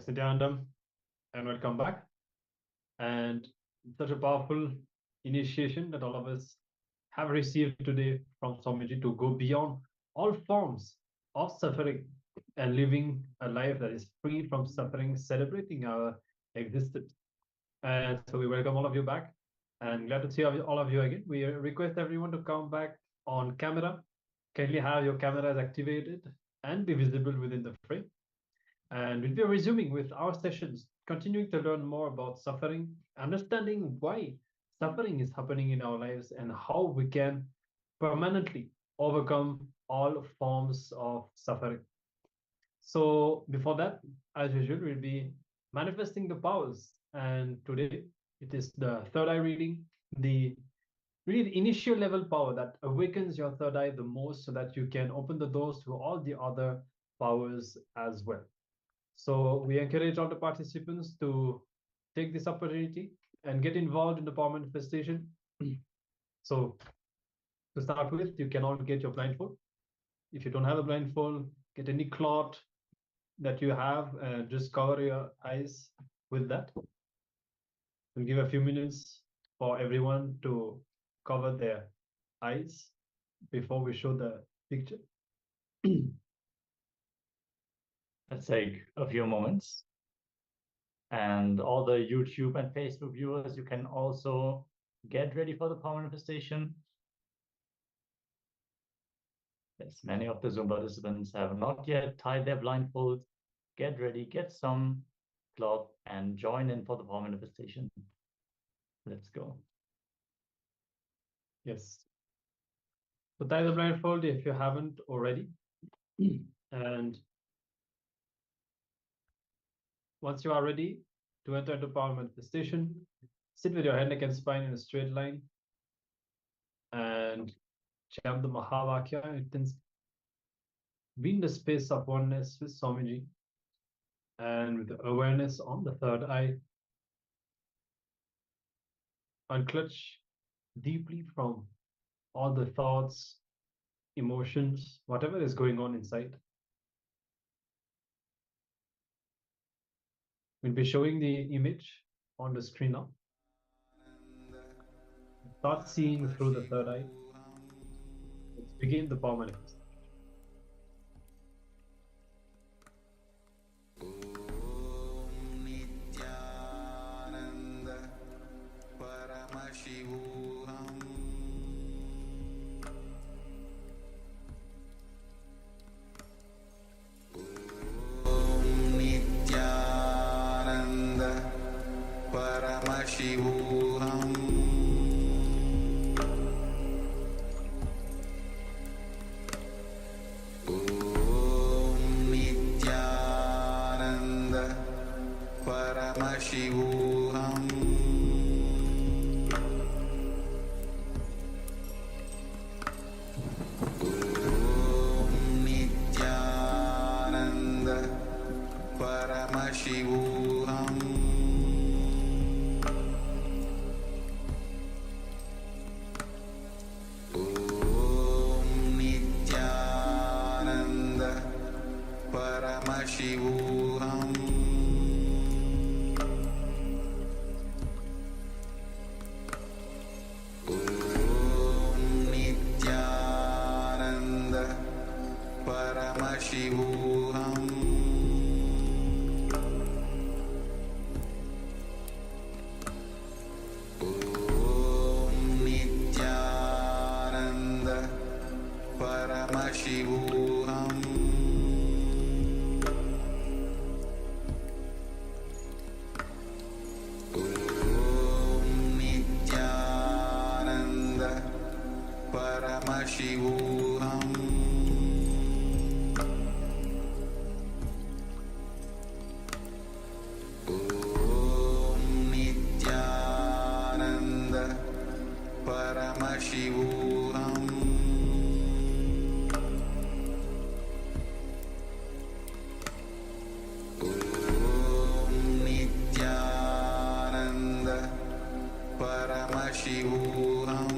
Yes, Nithyananda, and welcome back. And such a powerful initiation that all of us have received today from Swamiji to go beyond all forms of suffering and living a life that is free from suffering, celebrating our existence. And so we welcome all of you back and glad to see all of you again. We request everyone to come back on camera. Kindly have your cameras activated and be visible within the frame. And we'll be resuming with our sessions, continuing to learn more about suffering, understanding why suffering is happening in our lives, and how we can permanently overcome all forms of suffering. So before that, as usual, we'll be manifesting the powers. And today it is the third eye reading, the really the initial level power that awakens your third eye the most so that you can open the doors to all the other powers as well. So we encourage all the participants to take this opportunity and get involved in the power manifestation. So to start with, you can all get your blindfold. If you don't have a blindfold, get any cloth that you have and just cover your eyes with that. We'll give a few minutes for everyone to cover their eyes before we show the picture. Let's take a few moments. And all the YouTube and Facebook viewers, you can also get ready for the power manifestation. Yes, many of the Zoom participants have not yet tied their blindfold. Get ready, get some cloth, and join in for the power manifestation. Let's go. Yes. So tie the blindfold if you haven't already. And once you are ready to enter into power manifestation, sit with your head, neck, and spine in a straight line and chant the Mahavakya. It can be in the space of oneness with Swamiji and with awareness on the third eye. Unclutch deeply from all the thoughts, emotions, whatever is going on inside. We'll be showing the image on the screen now. Start seeing through the third eye. Let's begin the power manifestation. Nithyananda Paramashivoham Nithyananda Paramashivoham Nithyananda Paramashivoham Nithyananda Paramashivoham Nithyananda Paramashivoham Nithyananda Paramashivoham Nithyananda Paramashivoham Nithyananda Paramashivoham Nithyananda Paramashivoham Nithyananda Paramashivoham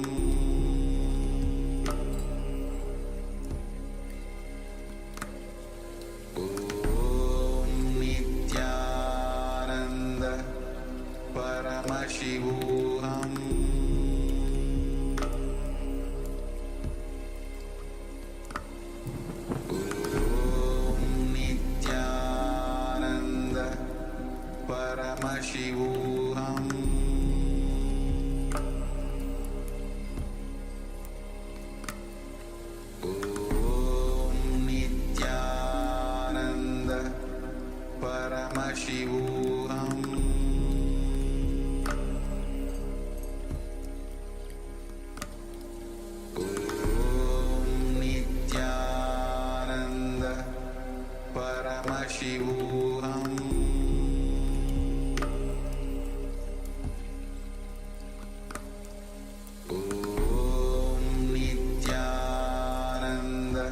Paramashivoham Om Nithyananda Paramashivoham Om Nithyananda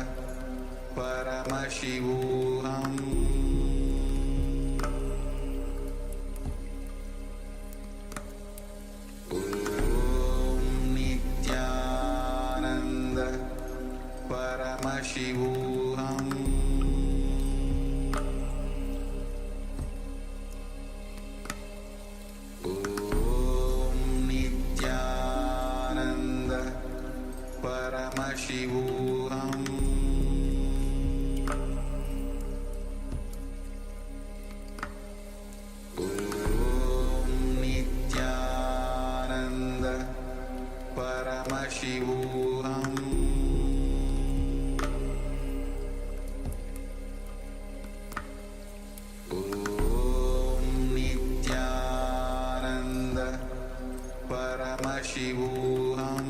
Paramashivoham Om Nithyananda Paramashivoham Om Nithyananda Paramashivoham Om Nithyananda Paramashivoham Om Nithyananda Paramashivoham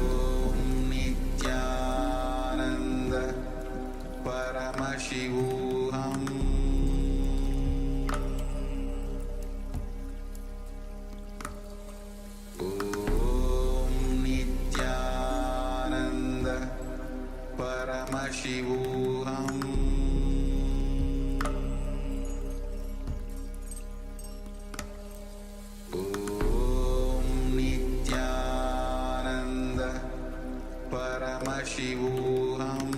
Om Nithyananda Paramashivoham Om Nithyananda Paramashivoham Om Nithyananda Paramashivoham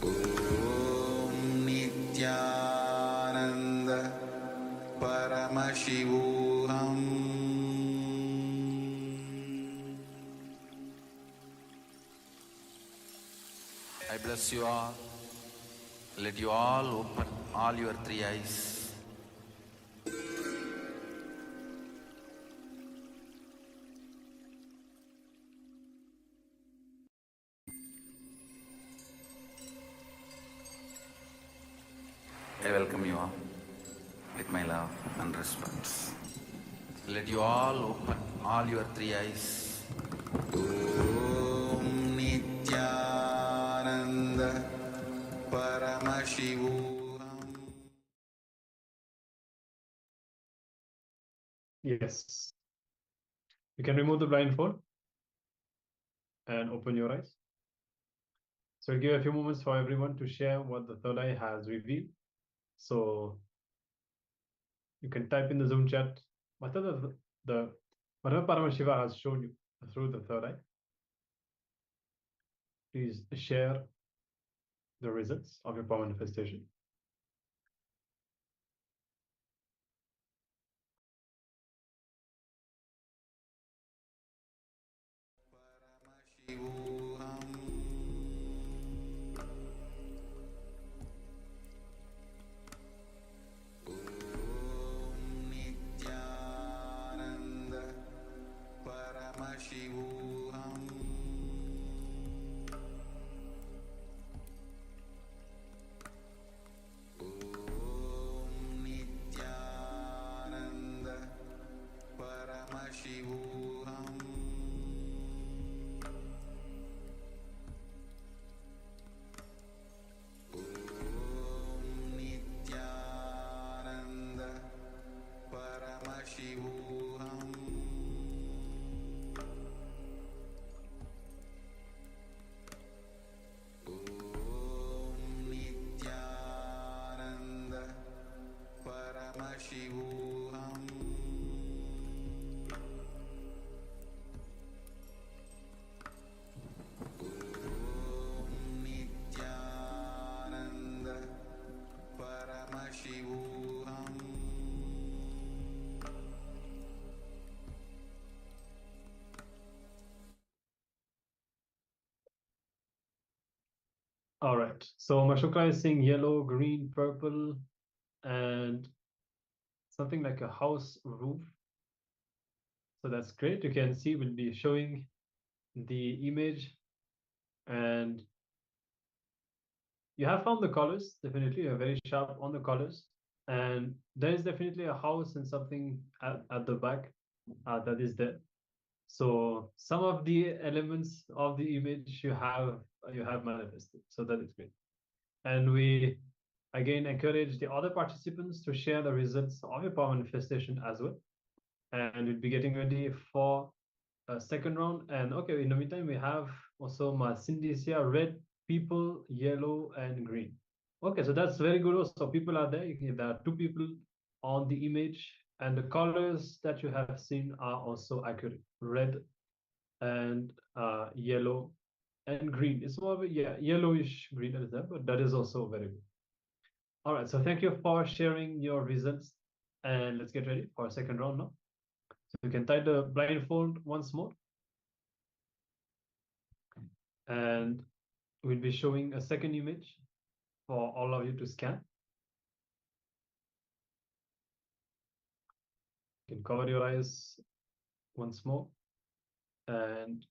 Om Nithyananda Paramashivoham I bless you all. Let you all open all your three eyes. I welcome you all with my love and respect. Let you all open all your three eyes. Om Nithyananda Paramashivoham. Yes. You can remove the blindfold and open your eyes. So we'll give a few moments for everyone to share what the third eye has revealed. So you can type in the Zoom chat whatever whatever Paramashiva has shown you through the third eye. Please share the results of your power manifestation. Paramashivoham Om Nithyananda Paramashivoham Om Nithyananda Paramashivoham Om Nithyananda Paramashivoham Om Nithyananda Paramashivoham Om Nithyananda Paramashivoham All right. So Mashukra is saying yellow, green, purple, and something like a house roof. So that's great. You can see we'll be showing the image, and you have found the colors. Definitely, you're very sharp on the colors. And there is definitely a house and something at the back that is there. So some of the elements of the image you have manifested. So that is great. And we again encourage the other participants to share the results of your power manifestation as well. And we'll be getting ready for a second round. And okay, in the meantime, we have also my Cindy's here, red, people, yellow, and green. Okay, so that's very good. Also, people are there. There are two people on the image, and the colors that you have seen are also accurate. Red and yellow and green. It's more of a yellowish green as that, but that is also very good. All right, so thank you for sharing your results, and let's get ready for a second round now. So you can tie the blindfold once more, and we'll be showing a second image for all of you to scan. You can cover your eyes once more, and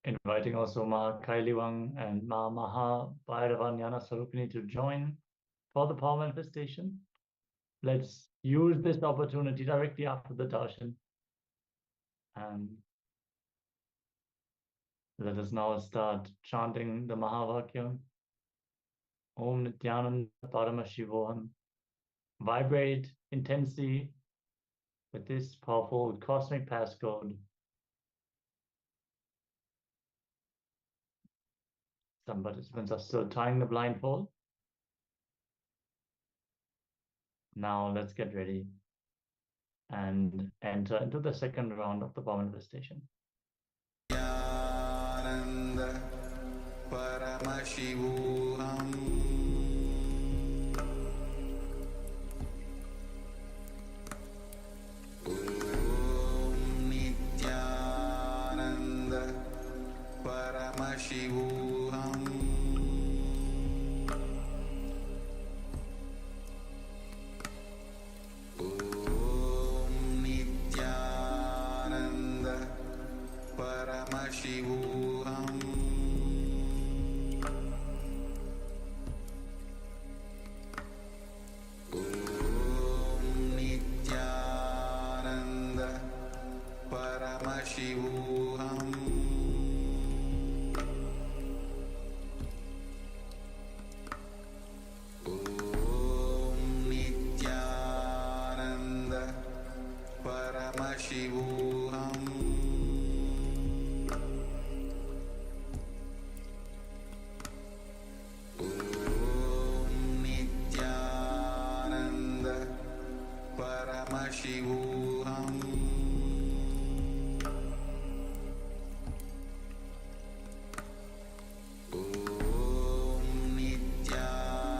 inviting also Ma Kailiwang and Ma Maha Bhairavanyana Sarupini to join for the power manifestation. Let's use this opportunity directly after the darshan. And let us now start chanting the Mahavakya. Om Nithyananda Paramashivoham. Vibrate intensely with this powerful cosmic passcode. Some participants are still tying the blindfold. Now let's get ready and enter into the second round of the power manifestation. Nithyananda Paramashivoham Om Nithyananda Paramashivoham Om Nithyananda Paramashivoham Om Nithyananda Paramashivoham Om Nithyananda Paramashivoham Om Nithyananda Paramashivoham Om Nithyananda Paramashivoham Om Nithyananda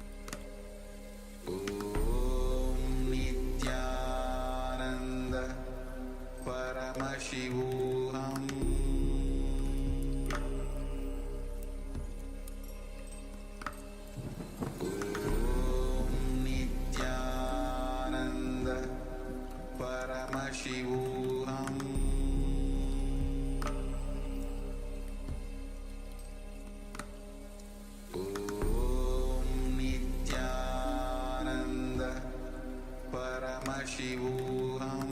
Paramashivoham Om Nithyananda Paramashivoham Om Nithyananda Paramashivoham Om Nithyananda Paramashivoham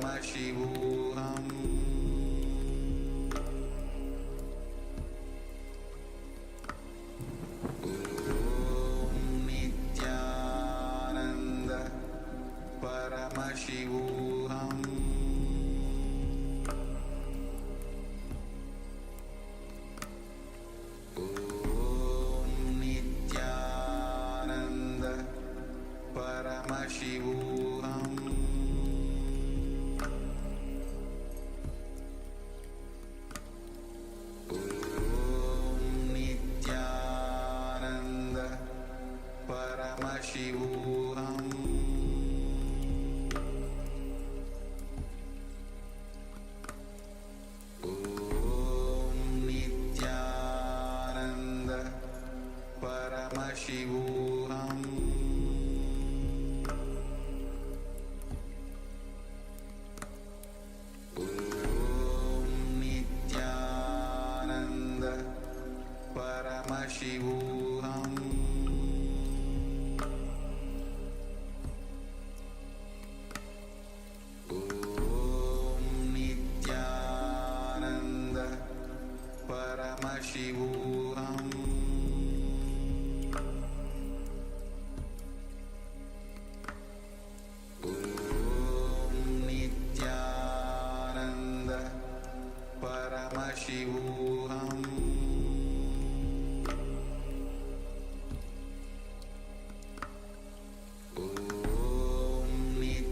Paramashivoham Nithyananda Paramashivoham Nithyananda Paramashivoham Nithyananda Paramashivoham Nithyananda Paramashivoham Nithyananda Paramashivoham Nithyananda Paramashivoham Nithyananda Paramashivoham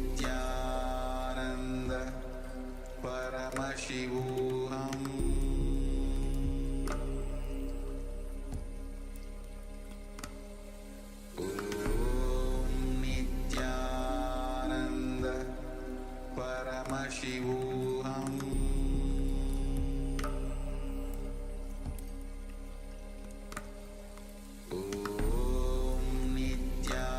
Nithyananda Paramashivoham Nithyananda Paramashivoham Nithyananda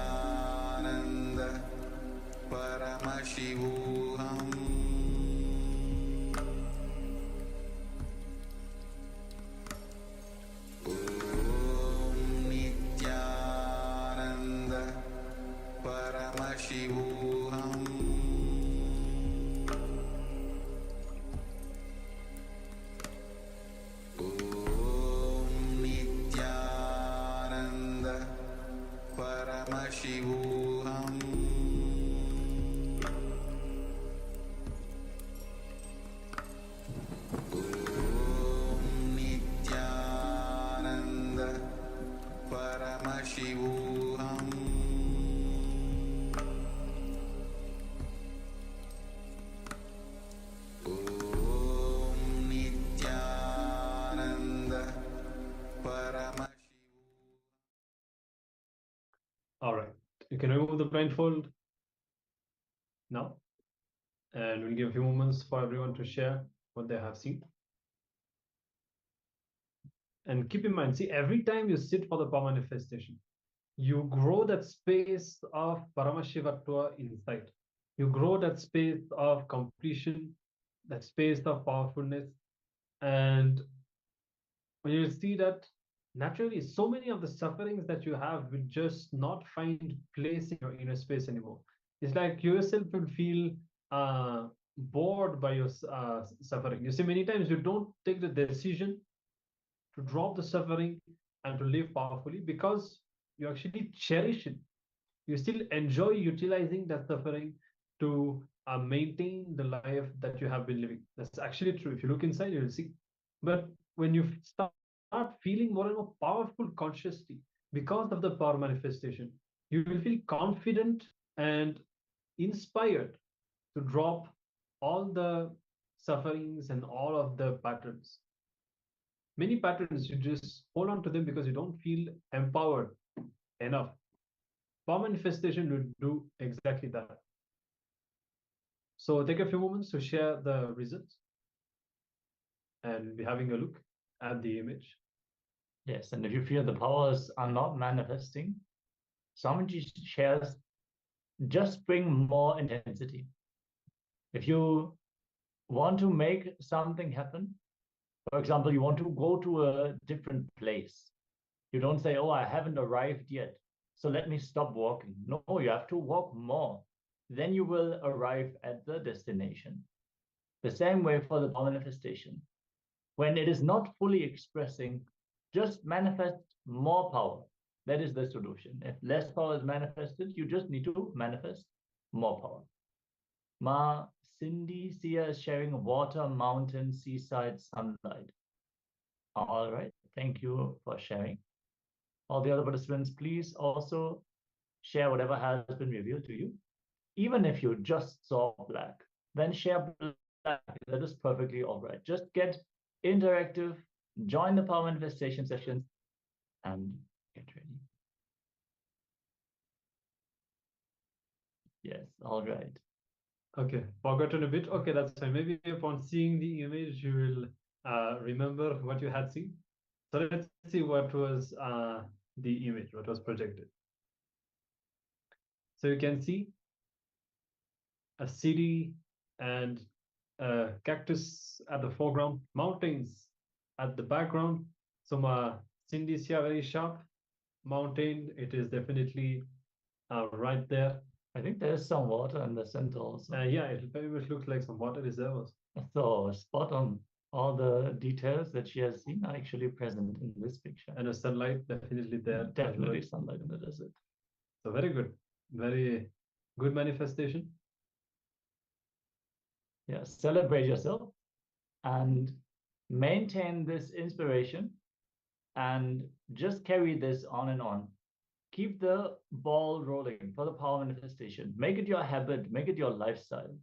Paramashivoham Nithyananda Paramashivoham Nithyananda Paramashivoham Nithyananda Paramashivoham Nithyananda Paramashivoham. All right. You can remove the blindfold now. And we'll give a few moments for everyone to share what they have seen. And keep in mind, see, every time you sit for the power manifestation, you grow that space of Paramashivatva inside. You grow that space of completion, that space of powerfulness. And when you see that, naturally, so many of the sufferings that you have will just not find place in your inner space anymore. It's like you yourself will feel bored by your suffering. You see, many times you don't take the decision to drop the suffering and to live powerfully because you actually cherish it. You still enjoy utilizing that suffering to maintain the life that you have been living. That's actually true. If you look inside, you will see. But when you start feeling more and more powerful consciously because of the power manifestation, you will feel confident and inspired to drop all the sufferings and all of the patterns. Many patterns, you just hold on to them because you don't feel empowered enough. Power manifestation will do exactly that. So take a few moments to share the results and be having a look at the image. Yes, and if you feel the powers are not manifesting, Swamiji shares, just bring more intensity. If you want to make something happen, for example, you want to go to a different place. You don't say, oh, I haven't arrived yet, so let me stop walking. No, you have to walk more. then you will arrive at the destination. The same way for the power manifestation. When it is not fully expressing, just manifest more power. That is the solution. If less power is manifested, you just need to manifest more power. Ma Cindy Sia is sharing water, mountain, seaside, sunlight. All right, thank you for sharing. All the other participants, please also share whatever has been revealed to you. Even if you just saw black, then share black. That is perfectly all right. Just get interactive, join the power manifestation sessions, and get ready. Yes, all right. Okay, forgotten a bit. Okay, that's fine. Maybe upon seeing the image, you will remember what you had seen. So let's see what was the image, what was projected. So you can see a city and a cactus at the foreground, mountains at the background. So my Cindy is here very sharp. Mountain, it is definitely right there. I think there's some water in the center also. Yeah, it very much looks like some water reservoirs. So spot on. All the details that she has seen are actually present in this picture. And the sunlight definitely there. Definitely sunlight in the desert. So very good. Very good manifestation. Yeah, celebrate yourself and maintain this inspiration and just carry this on and on. Keep the ball rolling for the power manifestation. Make it your habit, make it your lifestyle.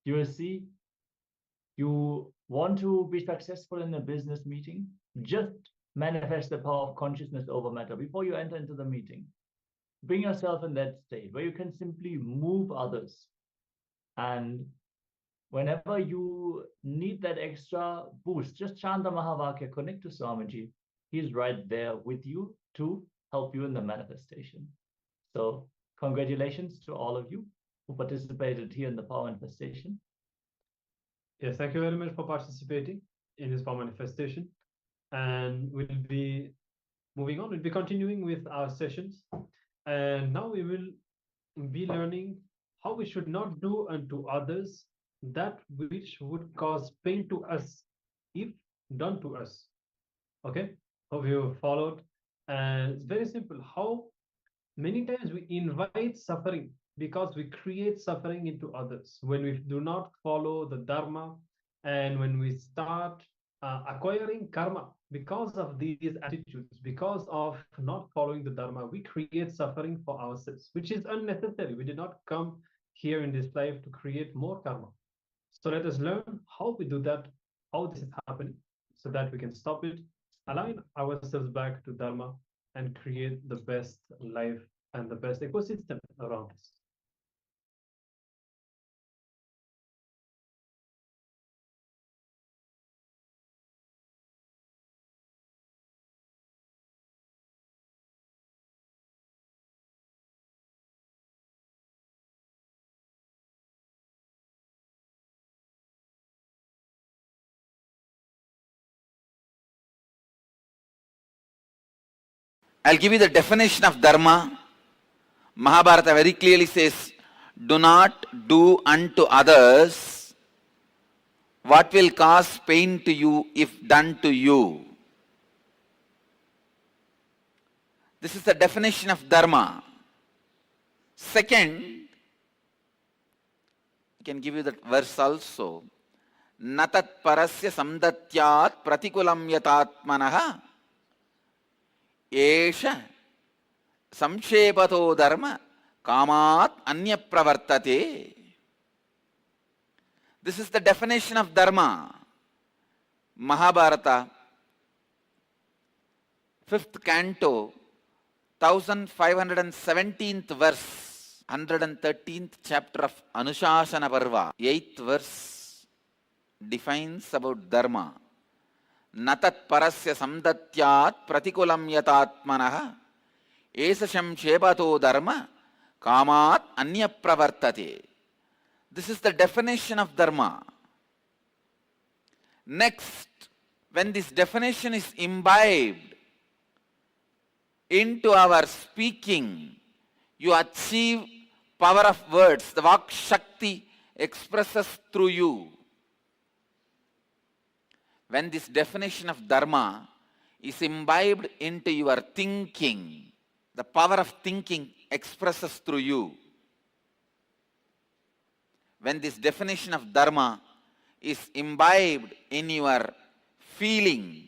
You will see, you want to be successful in a business meeting, just manifest the power of consciousness over matter before you enter into the meeting. Bring yourself in that state where you can simply move others. And whenever you need that extra boost, just chant the Mahavakya, connect to Swamiji. He's right there with you to help you in the manifestation. So congratulations to all of you who participated here in the power manifestation. Yes, thank you very much for participating in this power manifestation. And we'll be moving on. We'll be continuing with our sessions. And now we will be learning how we should not do unto others that which would cause pain to us if done to us. Okay, hope you followed. And it's very simple. How many times we invite suffering because we create suffering into others when we do not follow the dharma, and when we start acquiring karma because of these attitudes, because of not following the dharma, we create suffering for ourselves, which is unnecessary. We did not come here in this life to create more karma. So let us learn how we do that, how this is happening, so that we can stop it, align ourselves back to dharma, and create the best life and the best ecosystem around us. I'll give you the definition of dharma. Mahabharata very clearly says, do not do unto others what will cause pain to you if done to you. This is the definition of dharma. Second, I can give you that verse also. Natat parasya samdatyat pratikulam yatatmanaha esha samshepato dharma kamat anya pravartate. This is the definition of dharma. Mahabharata, 5th canto, 1517th verse, 113th chapter of Anushasana Parva, 8th verse defines about dharma. Natat parasya samdatyat pratikulam yatatmanaha esasham shepato dharma kamat anya pravartate. This is the definition of dharma. Next, when this definition is imbibed into our speaking, you achieve power of words, the Vak Shakti expresses through you. When this definition of Dharma is imbibed into your thinking, the power of thinking expresses through you. When this definition of Dharma is imbibed in your feeling,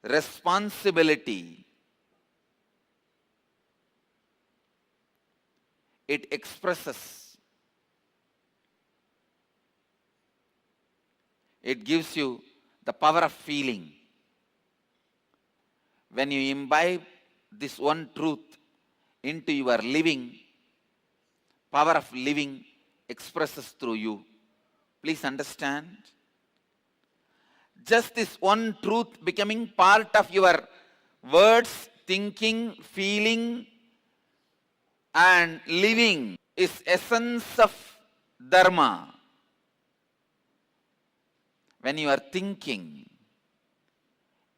responsibility, it expresses. It gives you the power of feeling. When you imbibe this one truth into your living, power of living expresses through you. Please understand. Just this one truth becoming part of your words, thinking, feeling, and living is essence of Dharma. When you are thinking,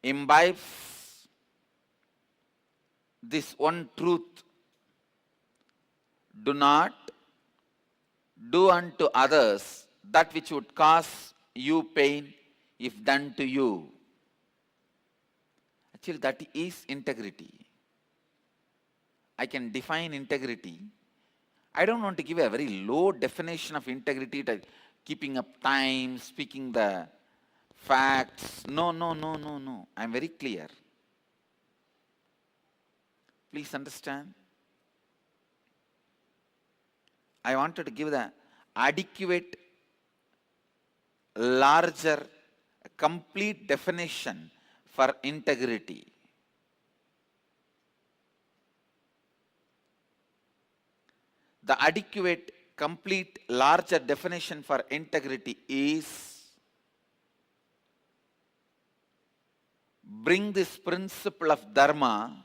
imbibes this one truth, do not do unto others that which would cause you pain if done to you. Actually, that is integrity. I can define integrity. I don't want to give a very low definition of integrity, to keeping up time, speaking the facts. No. I'm very clear. Please understand. I wanted to give the adequate, larger, complete definition for integrity. The adequate, complete, larger definition for integrity is bring this principle of Dharma,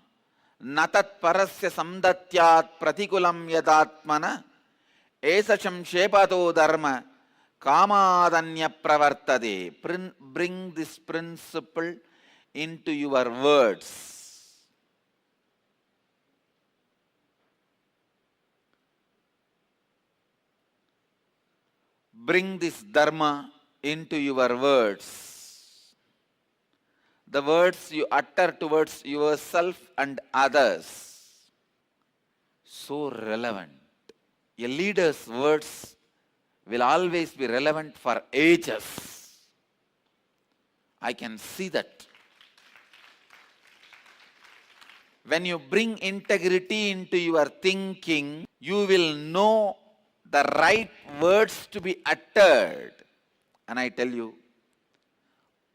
natat parasya samdatyat pratikulam yadatmana esacham shepato dharma kamadanya pravartade. Bring this principle into your words. Bring this Dharma into your words. The words you utter towards yourself and others. So relevant. A leader's words will always be relevant for ages. I can see that. When you bring integrity into your thinking, you will know the right words to be uttered. And I tell you,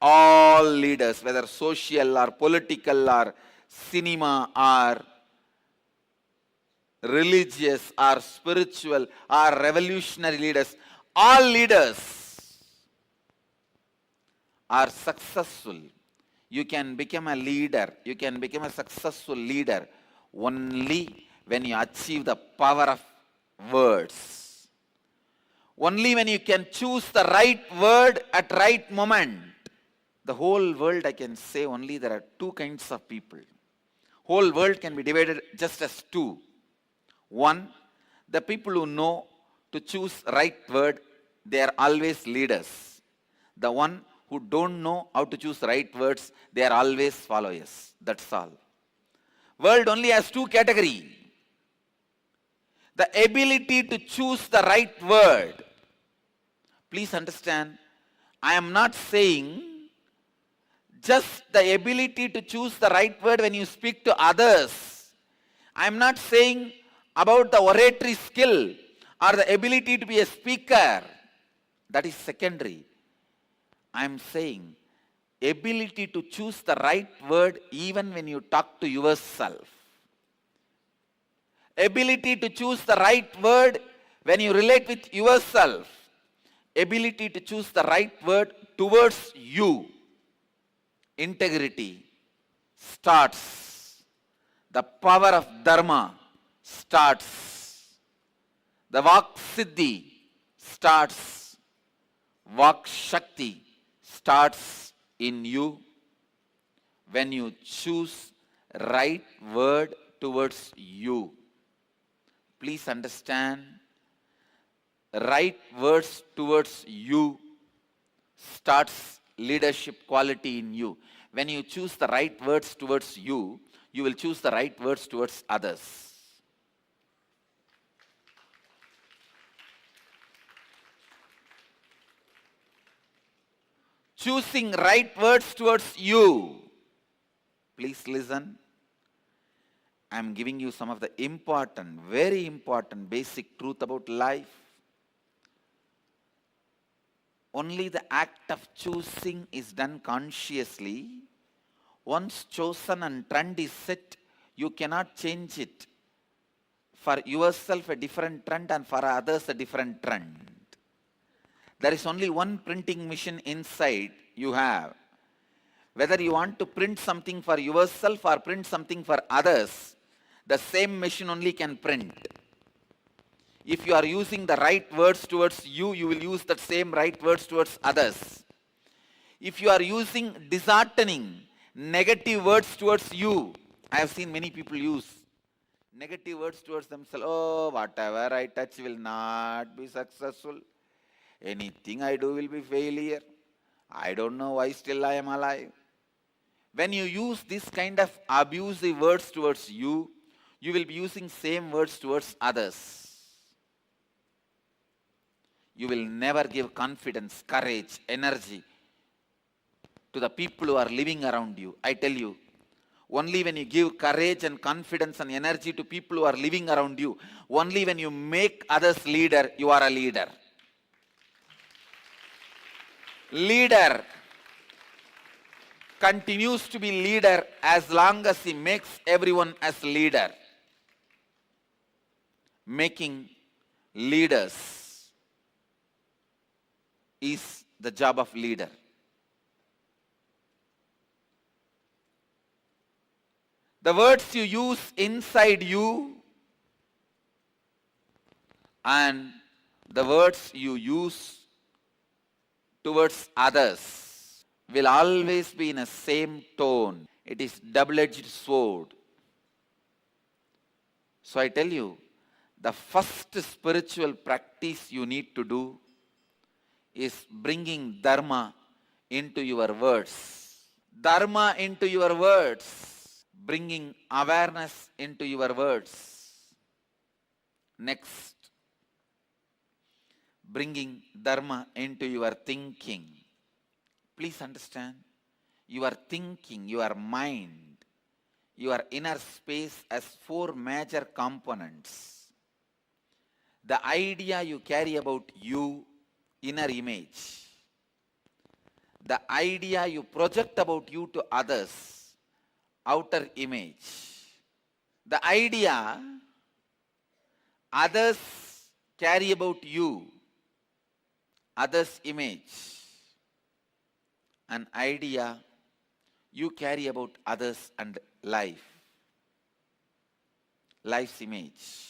all leaders, whether social or political or cinema or religious or spiritual or revolutionary leaders, all leaders are successful. You can become a leader, you can become a successful leader only when you achieve the power of words. Only when you can choose the right word at right moment. The whole world, I can say only there are two kinds of people. Whole world can be divided just as two. One, the people who know to choose right word, they are always leaders. The one who don't know how to choose right words, they are always followers. That's all. World only has two categories. The ability to choose the right word. Please understand, I am not saying just the ability to choose the right word when you speak to others. I am not saying about the oratory skill or the ability to be a speaker. That is secondary. I am saying ability to choose the right word even when you talk to yourself. Ability to choose the right word when you relate with yourself. Ability to choose the right word towards you. Integrity starts. The power of Dharma starts. The Vak Siddhi starts. Vak Shakti starts in you when you choose right word towards you. Please understand, right words towards you starts leadership quality in you. When you choose the right words towards you, you will choose the right words towards others. Choosing right words towards you. Please listen. I am giving you some of the important, very important basic truth about life. Only the act of choosing is done consciously. Once chosen and trend is set, you cannot change it. For yourself a different trend and for others a different trend. There is only one printing machine inside you have. Whether you want to print something for yourself or print something for others, the same machine only can print. If you are using the right words towards you, you will use that same right words towards others. If you are using disheartening, negative words towards you, I have seen many people use negative words towards themselves. Oh, whatever I touch will not be successful. Anything I do will be failure. I don't know why still I am alive. When you use this kind of abusive words towards you, you will be using same words towards others. You will never give confidence, courage, energy to the people who are living around you. I tell you, only when you give courage and confidence and energy to people who are living around you, only when you make others leader, you are a leader. Leader continues to be leader as long as he makes everyone as leader. Making leaders is the job of leader. The words you use inside you and the words you use towards others will always be in a same tone. It is double-edged sword. So I tell you, the first spiritual practice you need to do is bringing dharma into your words. Dharma into your words. Bringing awareness into your words. Next, bringing dharma into your thinking. Please understand, your thinking, your mind, your inner space has four major components. The idea you carry about you, inner image. The idea you project about you to others, outer image. The idea others carry about you, others' image. An idea you carry about others and life, life's image.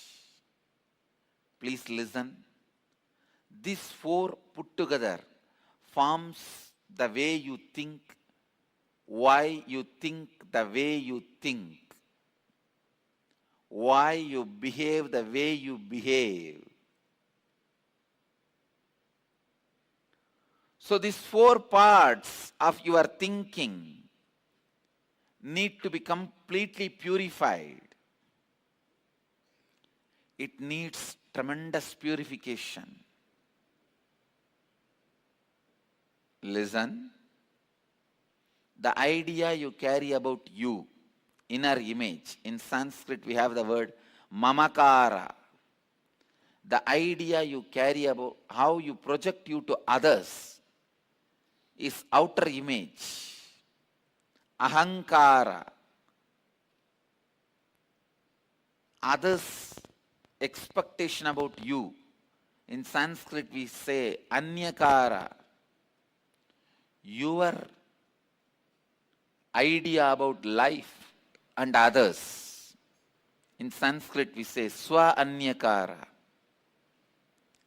Please listen. These four put together forms the way you think, why you think the way you think, why you behave the way you behave. So these four parts of your thinking need to be completely purified. It needs tremendous purification. Listen. The idea you carry about you, inner image. In Sanskrit we have the word mamakara. The idea you carry about how you project you to others is outer image. Ahankara. Others' expectation about you. In Sanskrit we say anyakara. Your idea about life and others. In Sanskrit we say swa anyakara.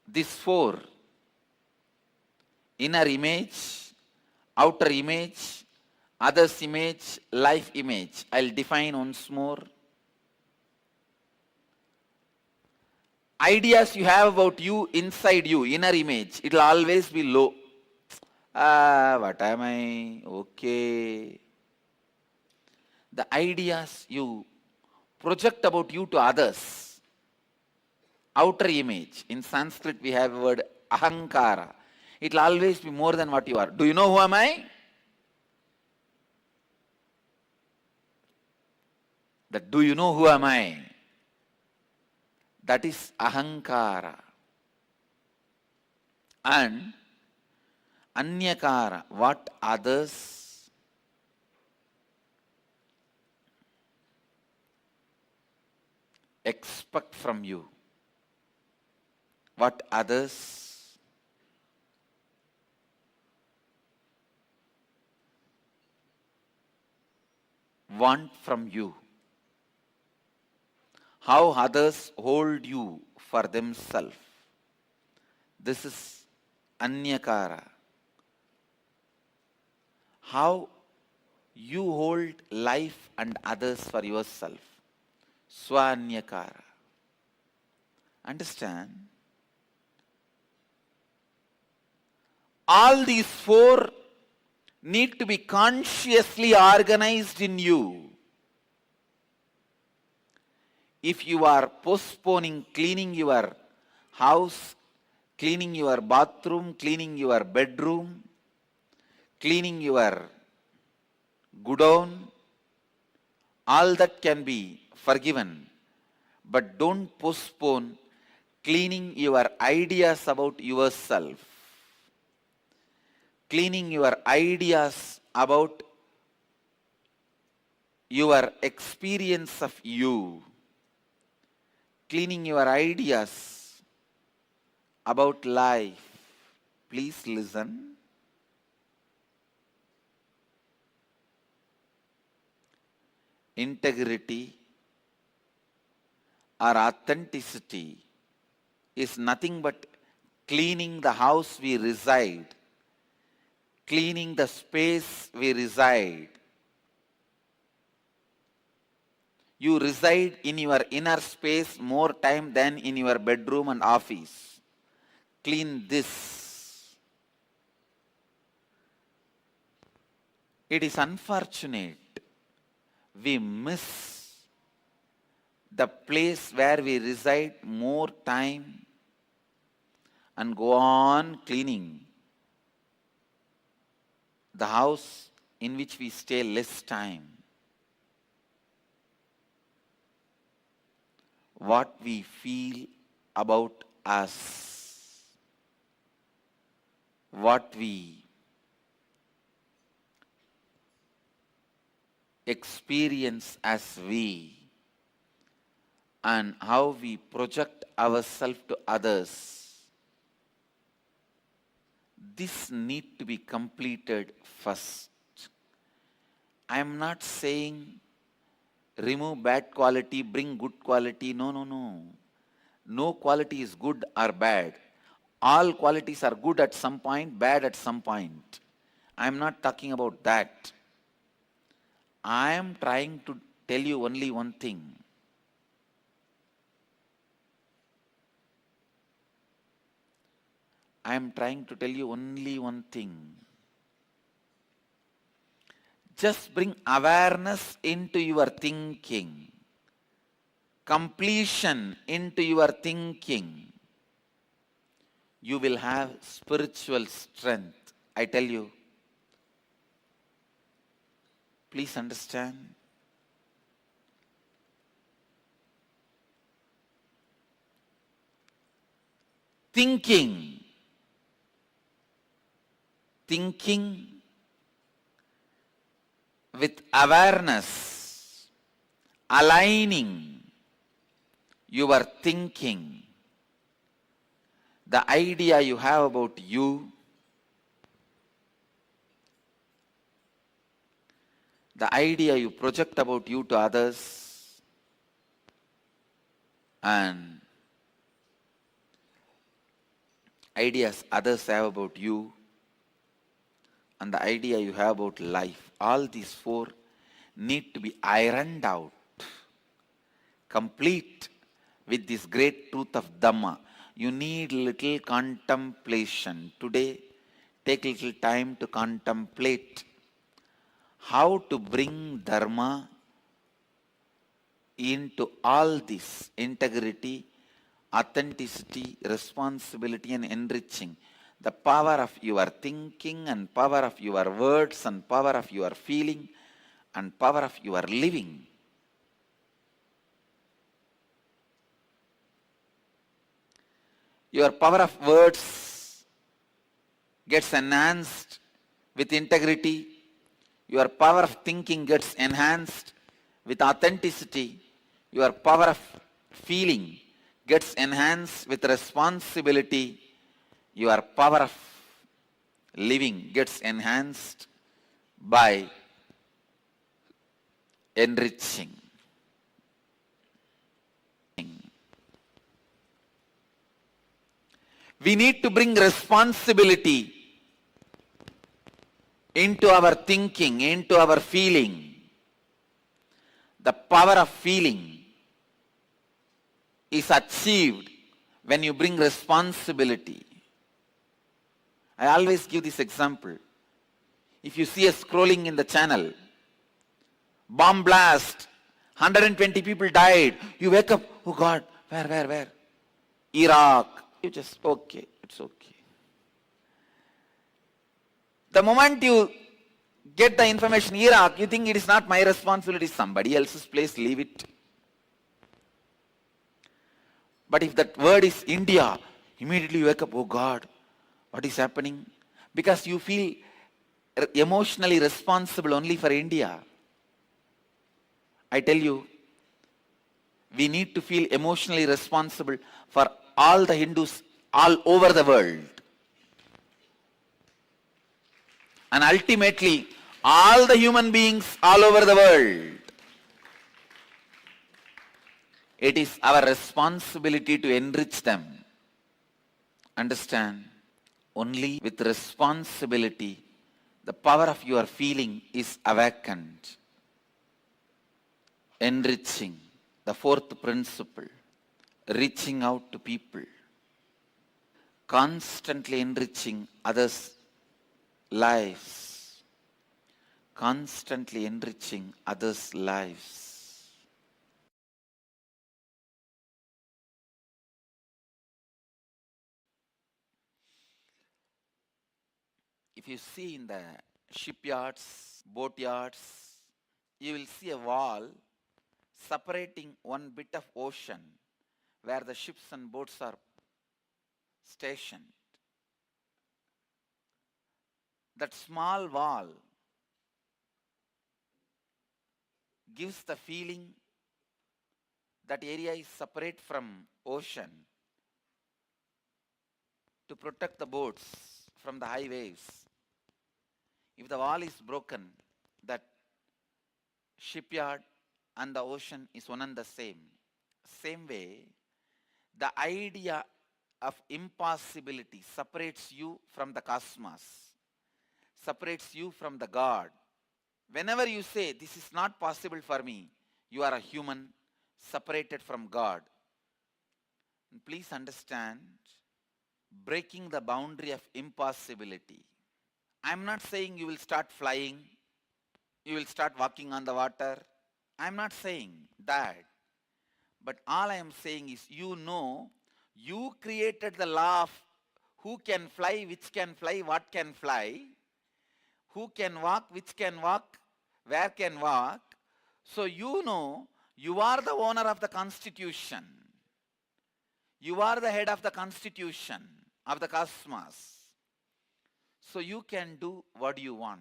These four, inner image, outer image, others image, life image. I'll define once more. ideas you have about you inside you, inner image, it will always be low. What am I? Okay. The ideas you project about you to others, outer image. In Sanskrit we have a word ahankara. It will always be more than what you are. Do you know who am I? That do you know who am I? That is ahankara. And anyakara, what others expect from you, what others want from you, how others hold you for themselves. This is anyakara. How you hold life and others for yourself. Swanyakara. Understand? All these four need to be consciously organized in you. If you are postponing cleaning your house, cleaning your bathroom, cleaning your bedroom, cleaning your godown, all that can be forgiven. But don't postpone cleaning your ideas about yourself, cleaning your ideas about your experience of you, cleaning your ideas about life. Please listen. Integrity or authenticity is nothing but cleaning the house we reside, cleaning the space we reside. You reside in your inner space more time than in your bedroom and office. Clean this. It is unfortunate we miss the place where we reside more time and go on cleaning the house in which we stay less time. What we feel about us, what we experience as we, and how we project ourselves to others. This need to be completed first. I am not saying remove bad quality, bring good quality. No, no, no. No quality is good or bad. All qualities are good at some point, bad at some point. I am not talking about that. I am trying to tell you only one thing. I am trying to tell you only one thing. Just bring awareness into your thinking, completion into your thinking. You will have spiritual strength. I tell you. Please understand. Thinking with awareness, aligning your thinking, the idea you have about you, the idea you project about you to others, and ideas others have about you, and the idea you have about life. All these four need to be ironed out, complete, with this great truth of Dhamma, you need little contemplation. Today, take little time to contemplate how to bring Dharma into all this integrity, authenticity, responsibility and enriching. The power of your thinking and power of your words and power of your feeling and power of your living. Your power of words gets enhanced with integrity. Your power of thinking gets enhanced with authenticity. Your power of feeling gets enhanced with responsibility. Your power of living gets enhanced by enriching. We need to bring responsibility into our thinking, into our feeling. The power of feeling is achieved when you bring responsibility. I always give this example. If you see a scrolling in the channel, bomb blast, 120 people died, you wake up, oh God, where? Iraq. You just, okay, it's okay. The moment you get the information Iraq, you think it is not my responsibility, somebody else's place, leave it. But if that word is India, immediately you wake up, oh God, what is happening? Because you feel emotionally responsible only for India. I tell you, we need to feel emotionally responsible for all the Hindus all over the world. And ultimately, all the human beings all over the world. It is our responsibility to enrich them. Understand? Only with responsibility, the power of your feeling is awakened. Enriching, the fourth principle, reaching out to people, constantly enriching others' lives, constantly enriching others' lives. If you see in the shipyards, boatyards, you will see a wall separating one bit of ocean where the ships and boats are stationed. That small wall gives the feeling that area is separate from ocean to protect the boats from the high waves. If the wall is broken, that shipyard and the ocean is one and the same. Same way, the idea of impossibility separates you from the cosmos, separates you from the God. Whenever you say, this is not possible for me, you are a human separated from God. And please understand, breaking the boundary of impossibility. I am not saying you will start flying, you will start walking on the water. I am not saying that. But all I am saying is, you know, you created the law of who can fly, which can fly, what can fly, who can walk, which can walk, where can walk. So you know, you are the owner of the constitution. You are the head of the constitution of the cosmos. So you can do what you want.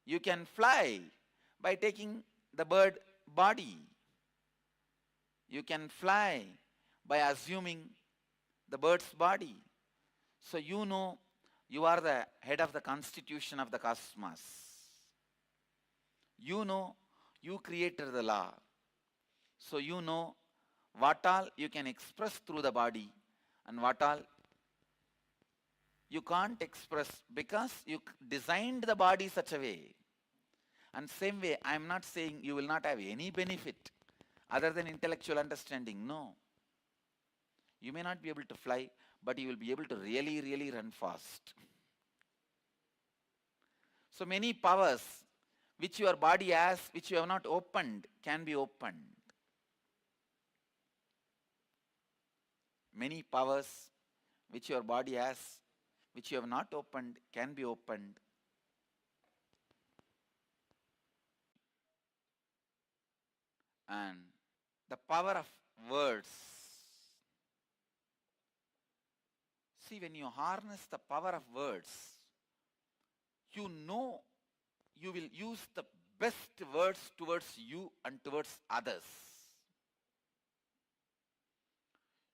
You can fly by taking the bird body. You can fly by assuming the bird's body. So you know you are the head of the constitution of the cosmos. You know you created the law. So you know what all you can express through the body and what all you can't express because you designed the body such a way. And same way, I am not saying you will not have any benefit. other than intellectual understanding? No. You may not be able to fly, but you will be able to really, really run fast. So many powers which your body has, which you have not opened, can be opened. Many powers which your body has, which you have not opened, can be opened. And the power of words. See, when you harness the power of words, you know you will use the best words towards you and towards others.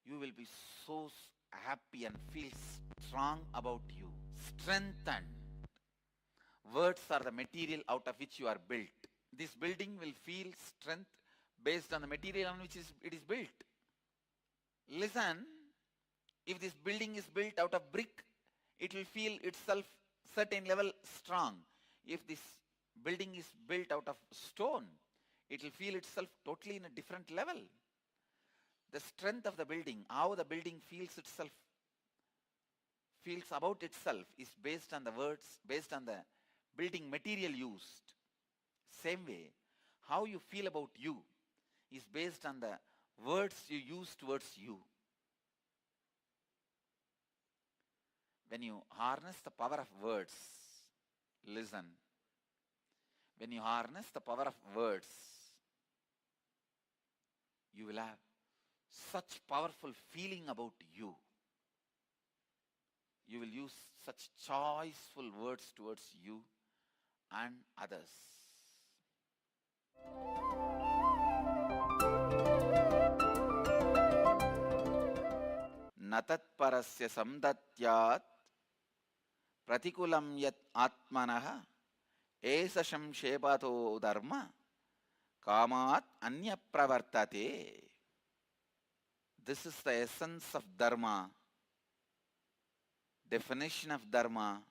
You will be so happy and feel strong about you, strengthened. Words are the material out of which you are built. This building will feel strength based on the material on which it is built. Listen, if this building is built out of brick, it will feel itself certain level strong. If this building is built out of stone, it will feel itself totally in a different level. The strength of the building, how the building feels about itself, is based on the words, based on the building material used. Same way, how you feel about you is based on the words you use towards you. When you harness the power of words, listen. When you harness the power of words, you will have such powerful feeling about you. You will use such choiceful words towards you and others. Natat parasya samdatyat pratikulam yat atmanaha esasham shepato dharma kamat anya pravartate. This is the essence of dharma, definition of dharma.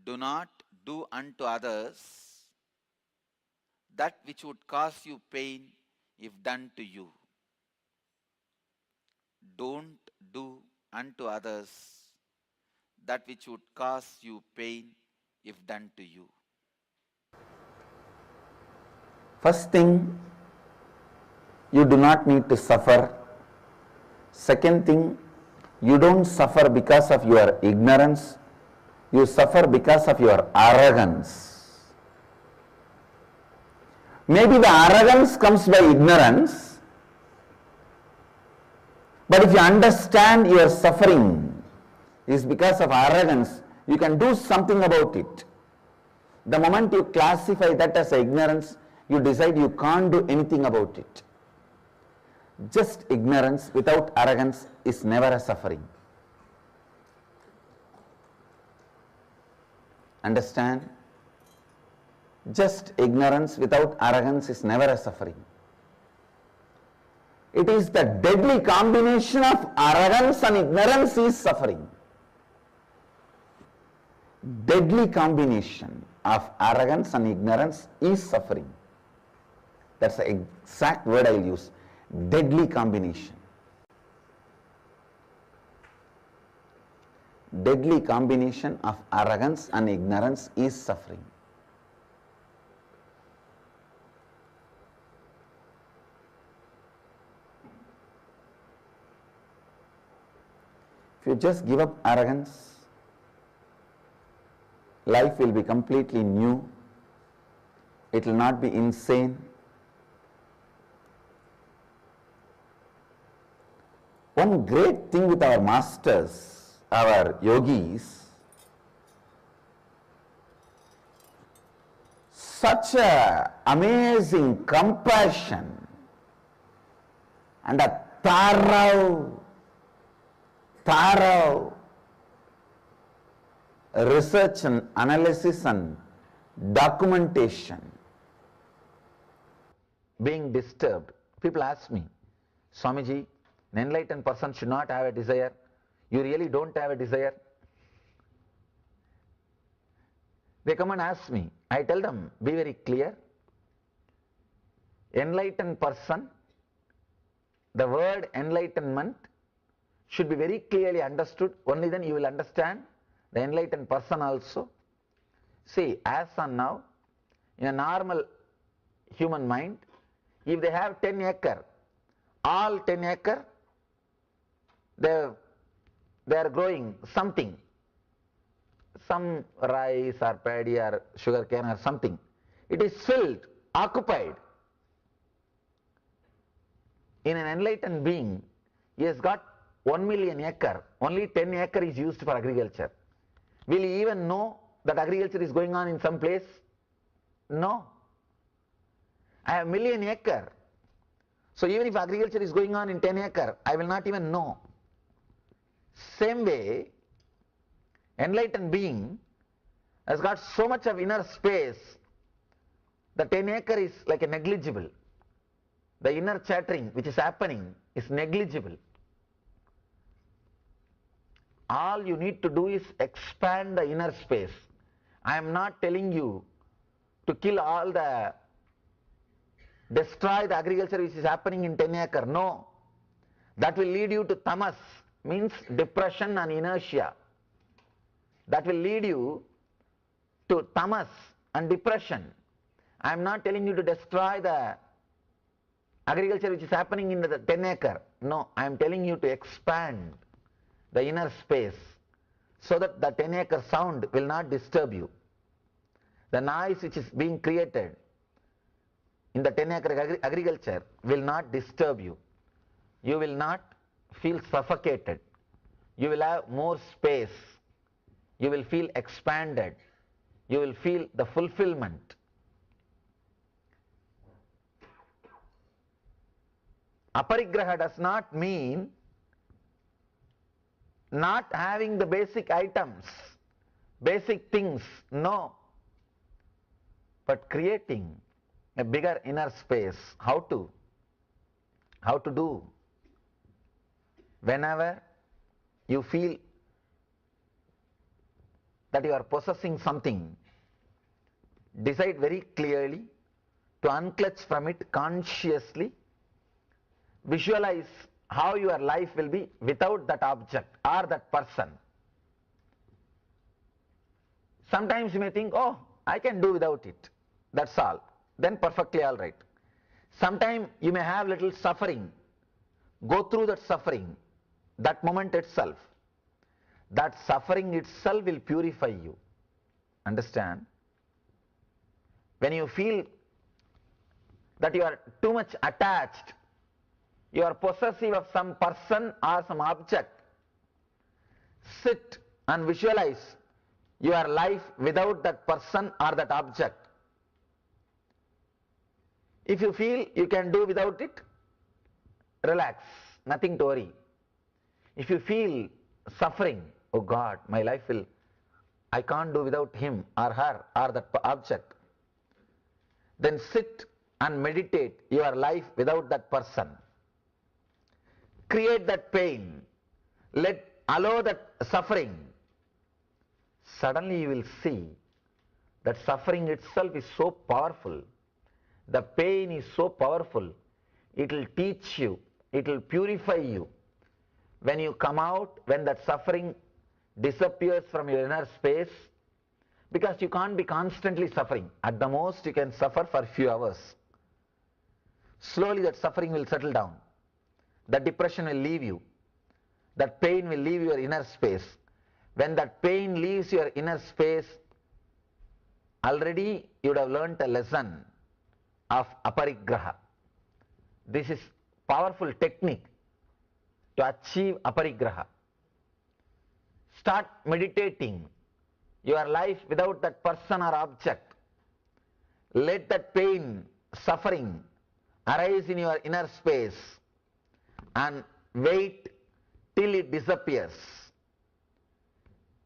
Do not do unto others that which would cause you pain if done to you. Don't do unto others that which would cause you pain if done to you. First thing, you do not need to suffer. Second thing, you don't suffer because of your ignorance. You suffer because of your arrogance. Maybe the arrogance comes by ignorance, but if you understand your suffering is because of arrogance, you can do something about it. The moment you classify that as ignorance, you decide you can't do anything about it. Just ignorance without arrogance is never a suffering. Understand? Just ignorance without arrogance is never a suffering. It is the deadly combination of arrogance and ignorance is suffering. Deadly combination of arrogance and ignorance is suffering. That's the exact word I will use. Deadly combination. Deadly combination of arrogance and ignorance is suffering. If you just give up arrogance, life will be completely new. It will not be insane. One great thing with our masters, our yogis, such a amazing compassion and a thorough research and analysis and documentation. Being disturbed, people ask me, Swamiji, an enlightened person should not have a desire. You really don't have a desire? They come and ask me. I tell them, be very clear. Enlightened person, the word enlightenment should be very clearly understood. Only then you will understand the enlightened person also. See, as on now, in a normal human mind, if they have 10 acre, all 10 acre, they are growing something, some rice or paddy or sugar cane or something. It is filled, occupied. In an enlightened being, he has got 1 million acre, only 10 acre is used for agriculture. Will he even know that agriculture is going on in some place? No. I have million acre. So even if agriculture is going on in 10 acre, I will not even know. Same way, enlightened being has got so much of inner space, the 10 acre is like a negligible. The inner chattering which is happening is negligible. All you need to do is expand the inner space. I am not telling you to kill all the, destroy the agriculture which is happening in 10 acre. No. That will lead you to tamas, means depression and inertia. That will lead you to tamas and depression. I am not telling you to destroy the agriculture which is happening in the 10 acre. No, I am telling you to expand the inner space so that the 10 acre sound will not disturb you. The noise which is being created in the 10 acre agriculture will not disturb you. You will not feel suffocated. You will have more space. You will feel expanded. You will feel the fulfillment. Aparigraha does not mean not having the basic items, basic things, no. But creating a bigger inner space. How to? How to do? Whenever you feel that you are possessing something, decide very clearly to unclutch from it consciously. Visualize how your life will be without that object or that person. Sometimes you may think, oh, I can do without it. That's all. Then perfectly all right. Sometimes you may have little suffering. Go through that suffering, that moment itself. That suffering itself will purify you. Understand? When you feel that you are too much attached, you are possessive of some person or some object, sit and visualize your life without that person or that object. If you feel you can do without it, relax, nothing to worry. If you feel suffering, oh God, my life will, I can't do without him or her or that object, then sit and meditate your life without that person. Create that pain, allow that suffering. Suddenly you will see that suffering itself is so powerful. The pain is so powerful. It will teach you, it will purify you. When you come out, when that suffering disappears from your inner space, because you can't be constantly suffering. At the most you can suffer for a few hours. Slowly that suffering will settle down. That depression will leave you. That pain will leave your inner space. When that pain leaves your inner space, already you would have learnt a lesson of aparigraha. This is powerful technique to achieve aparigraha. Start meditating your life without that person or object. Let that pain, suffering arise in your inner space and wait till it disappears.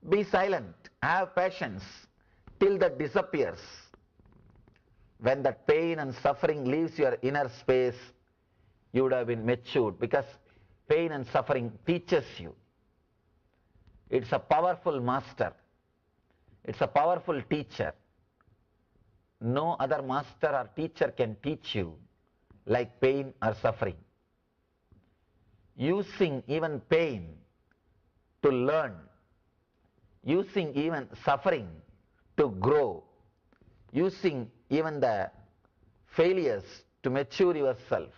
Be silent, have patience till that disappears. When that pain and suffering leaves your inner space, you would have been matured, because pain and suffering teaches you. It's a powerful master. It's a powerful teacher. No other master or teacher can teach you like pain or suffering. Using even pain to learn, using even suffering to grow, using even the failures to mature yourself.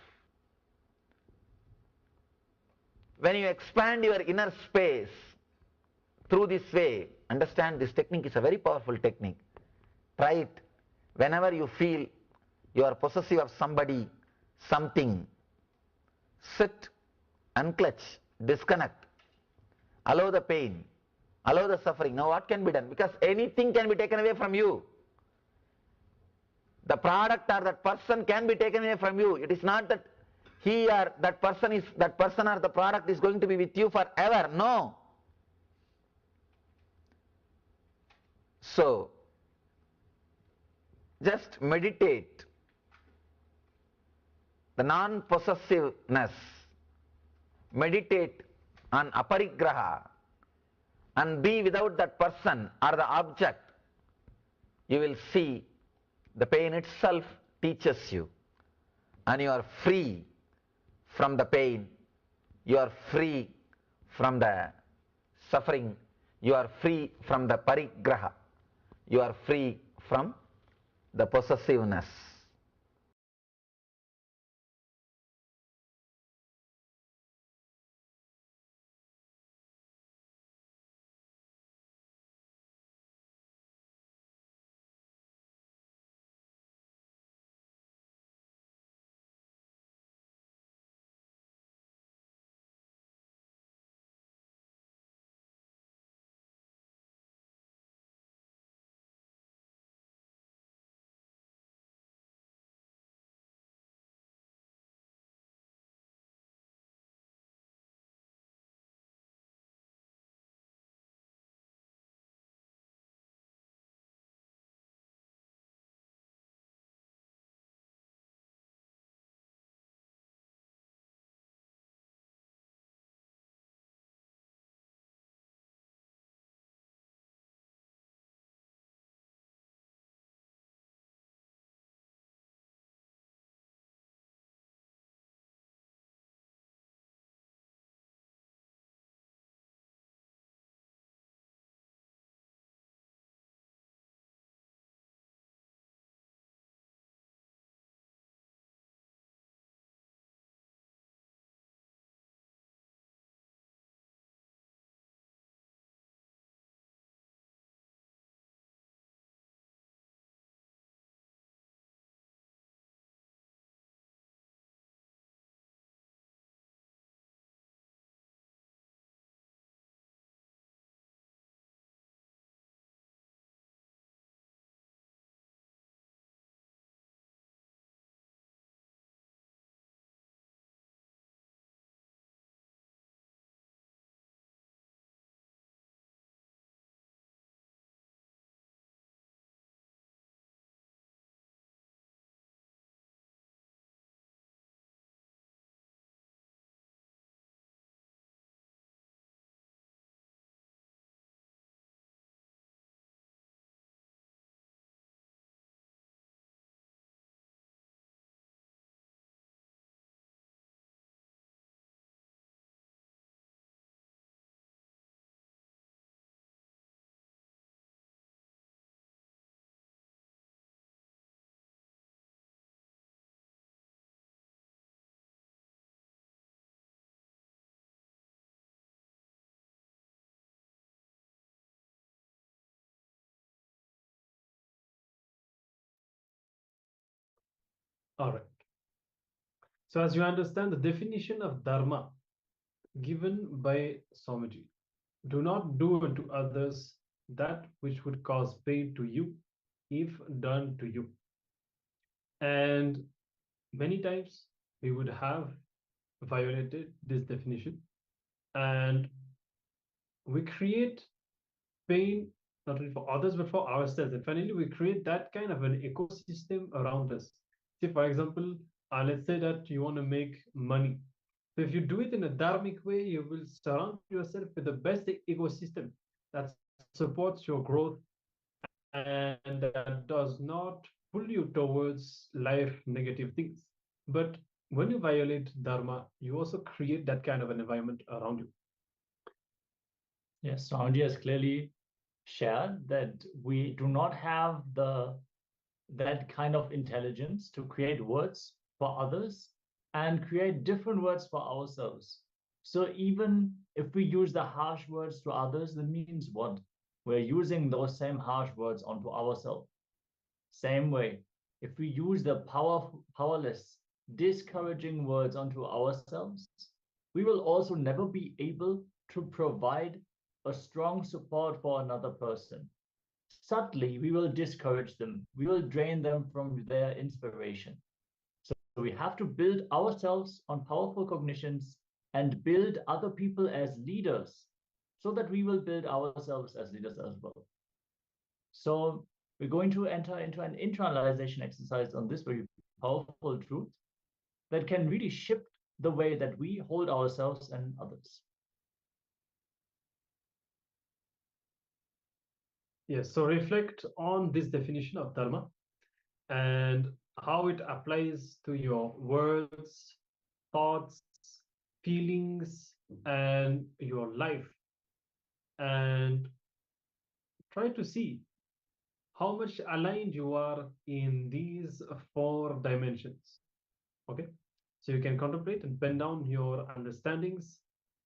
When you expand your inner space through this way, understand this technique is a very powerful technique. Try it. Whenever you feel you are possessive of somebody, something, sit, unclutch, disconnect, allow the pain, allow the suffering. Now what can be done? Because anything can be taken away from you. The product or that person can be taken away from you. It is not that he or that person or the product is going to be with you forever. No. So, just meditate the non-possessiveness, meditate on aparigraha and be without that person or the object. You will see the pain itself teaches you, and you are free from the pain, you are free from the suffering, you are free from the parigraha, you are free from the possessiveness. All right. So as you understand the definition of dharma given by Swamiji, do not do unto others that which would cause pain to you if done to you. And many times we would have violated this definition, and we create pain not only for others but for ourselves. And finally, we create that kind of an ecosystem around us. See, for example, let's say that you want to make money. So if you do it in a dharmic way, you will surround yourself with the best ecosystem that supports your growth and that does not pull you towards life negative things. But when you violate dharma, you also create that kind of an environment around you. Yes, Swamiji has clearly shared that we do not have that kind of intelligence to create words for others and create different words for ourselves. So even if we use the harsh words to others, that means what? We're using those same harsh words onto ourselves. Same way, if we use the powerless, discouraging words onto ourselves, we will also never be able to provide a strong support for another person. Subtly, we will discourage them. We will drain them from their inspiration. So we have to build ourselves on powerful cognitions and build other people as leaders so that we will build ourselves as leaders as well. So we're going to enter into an internalization exercise on this very powerful truth that can really shift the way that we hold ourselves and others. Yes, so reflect on this definition of dharma and how it applies to your words, thoughts, feelings, and your life. And try to see how much aligned you are in these 4 dimensions. Okay, so you can contemplate and pen down your understandings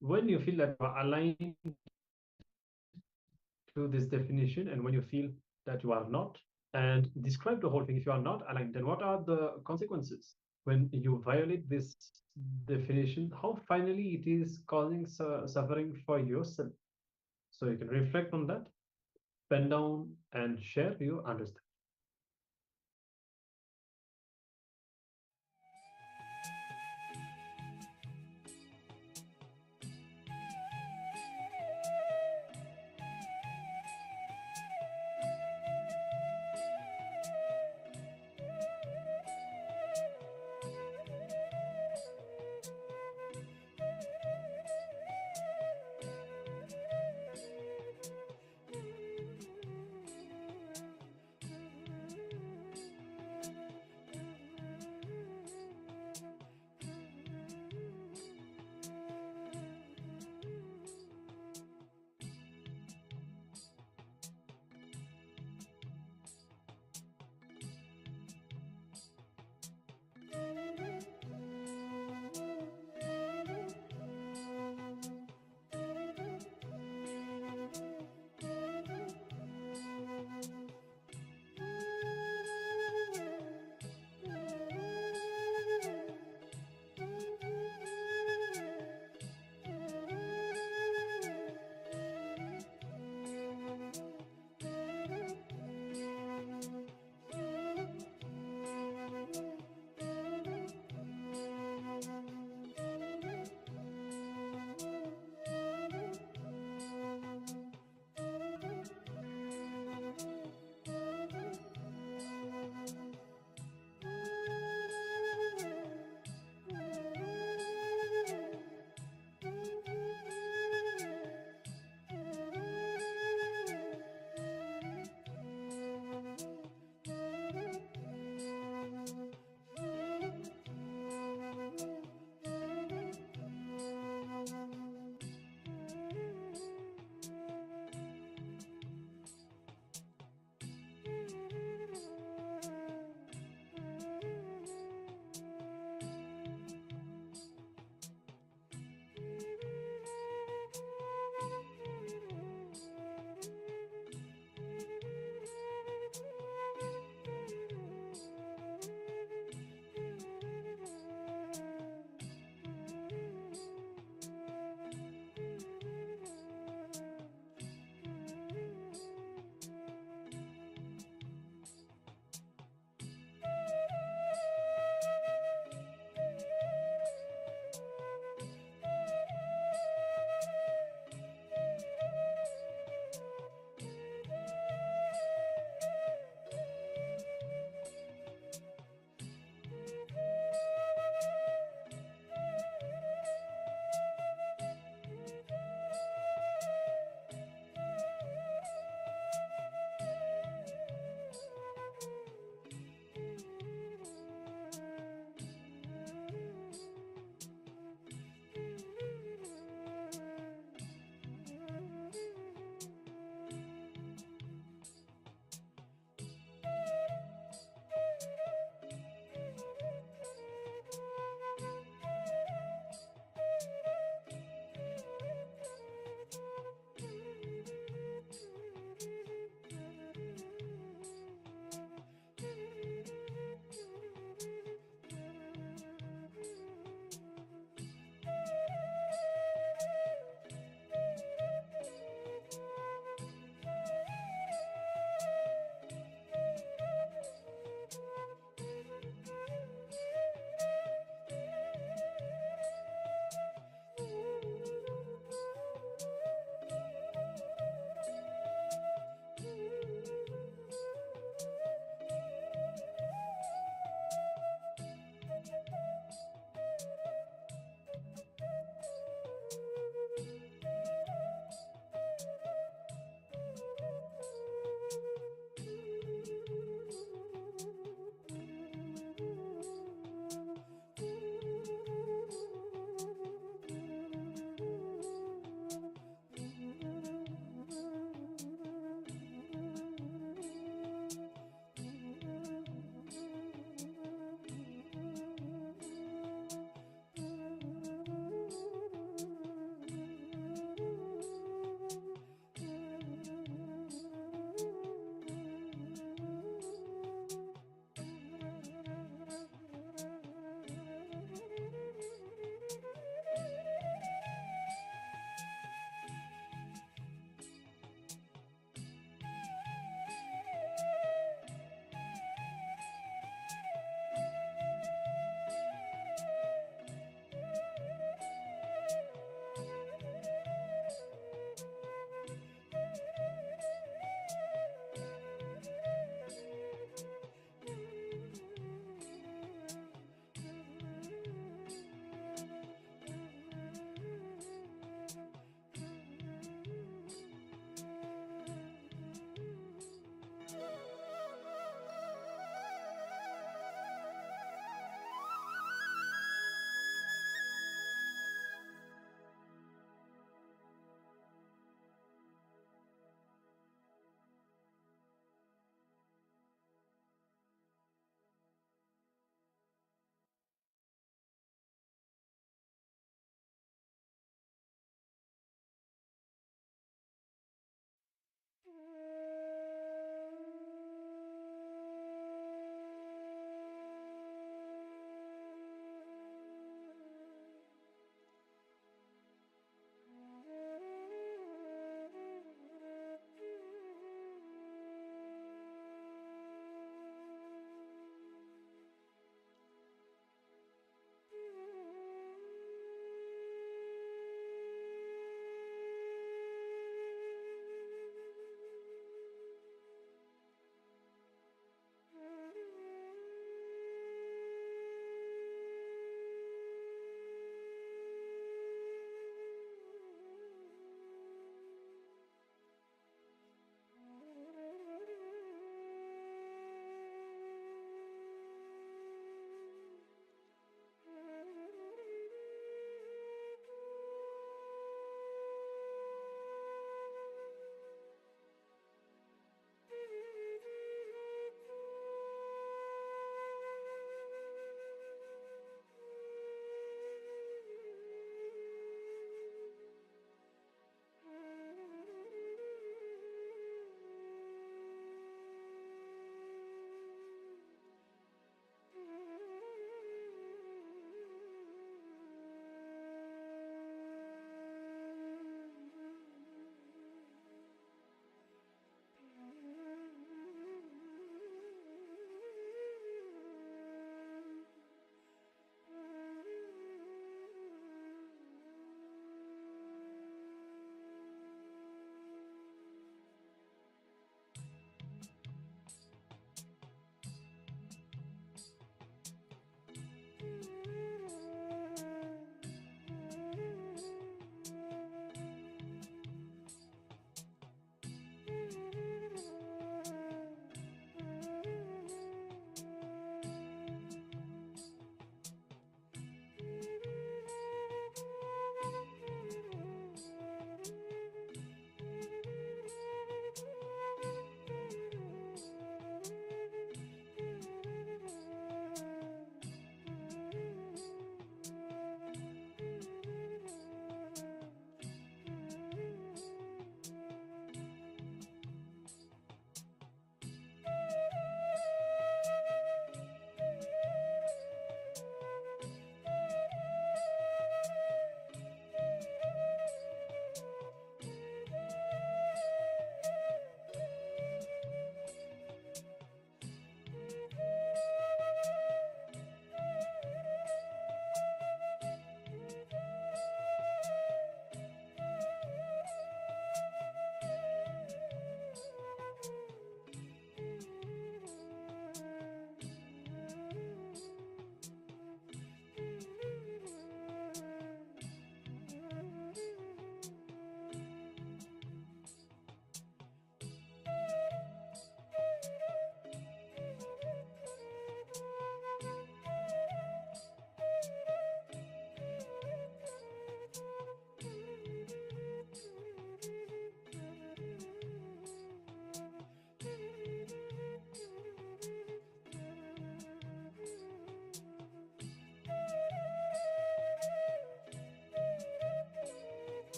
when you feel that you are aligned to this definition and when you feel that you are not, and describe the whole thing. If you are not aligned, then what are the consequences when you violate this definition? How finally it is causing suffering for yourself? So you can reflect on that, pen down and share your understanding.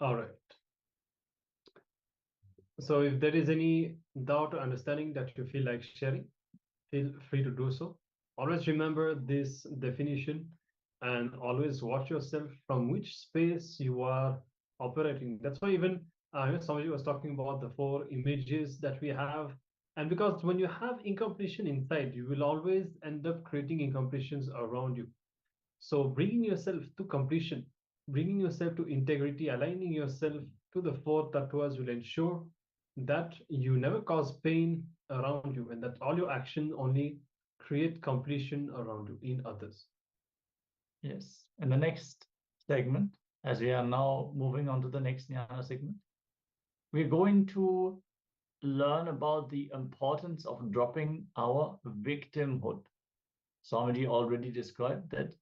All right. So if there is any doubt or understanding that you feel like sharing, feel free to do so. Always remember this definition and always watch yourself from which space you are operating. That's why even somebody was talking about the 4 images that we have. And because when you have incompletion inside, you will always end up creating incompletions around you. So bringing yourself to completion, bringing yourself to integrity, aligning yourself to the 4 tattvas will ensure that you never cause pain around you and that all your action only create completion around you in others. Yes. In the next segment, as we are now moving on to the next jnana segment, we're going to learn about the importance of dropping our victimhood. Swamiji already described that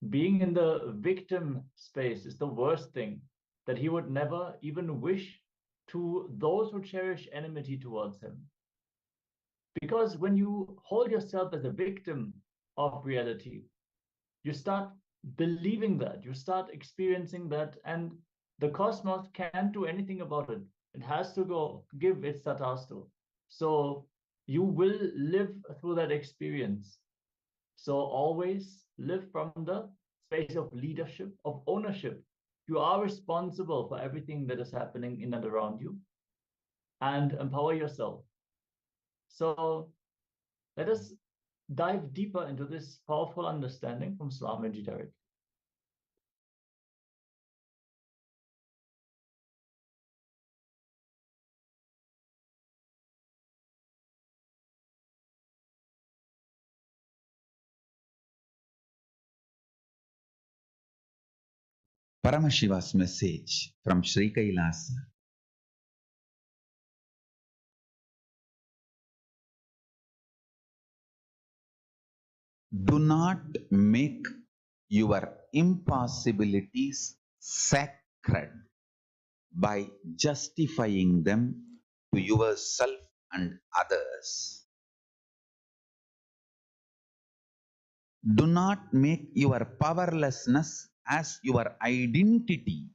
being in the victim space is the worst thing, that he would never even wish to those who cherish enmity towards him. Because when you hold yourself as a victim of reality, you start believing that, you start experiencing that, and the cosmos can't do anything about it. It has to go give its tatastu. So you will live through that experience. So always live from the space of leadership, of ownership. You are responsible for everything that is happening in and around you, and empower yourself. So let us dive deeper into this powerful understanding from Swamiji directly. Paramashiva's message from Sri KAILASA. Do not make your impossibilities sacred by justifying them to yourself and others. Do not make your powerlessness as your identity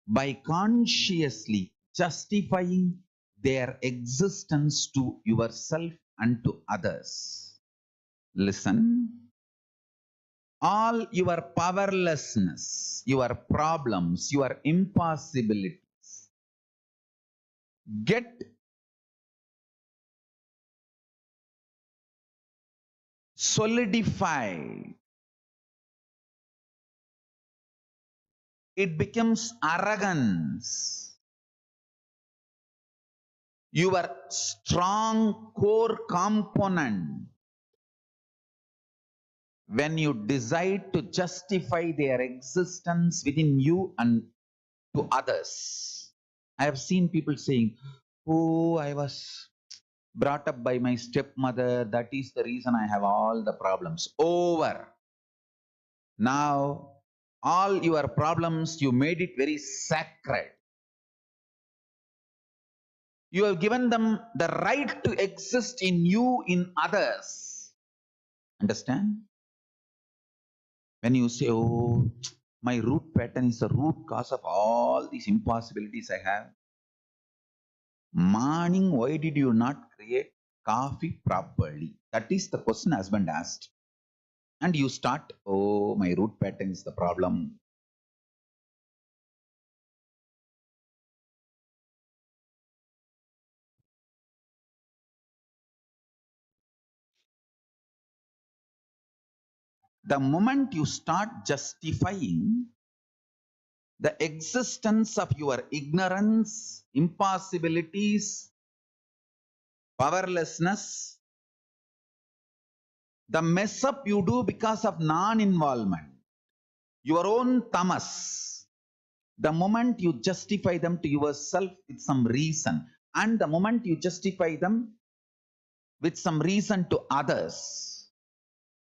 by consciously justifying their existence to yourself and to others. Listen. All your powerlessness, your problems, your impossibilities get solidified. It becomes arrogance. Your strong core component, when you decide to justify their existence within you and to others. I have seen people saying, oh, I was brought up by my stepmother, that is the reason I have all the problems. Over. Now, all your problems, you made it very sacred. You have given them the right to exist in you, in others. Understand? When you say, oh, my root pattern is the root cause of all these impossibilities I have. Morning, why did you not create coffee properly? That is the question husband asked. And you start, oh, my root pattern is the problem. The moment you start justifying the existence of your ignorance, impossibilities, powerlessness, the mess up you do because of non-involvement, your own tamas, the moment you justify them to yourself with some reason, and the moment you justify them with some reason to others,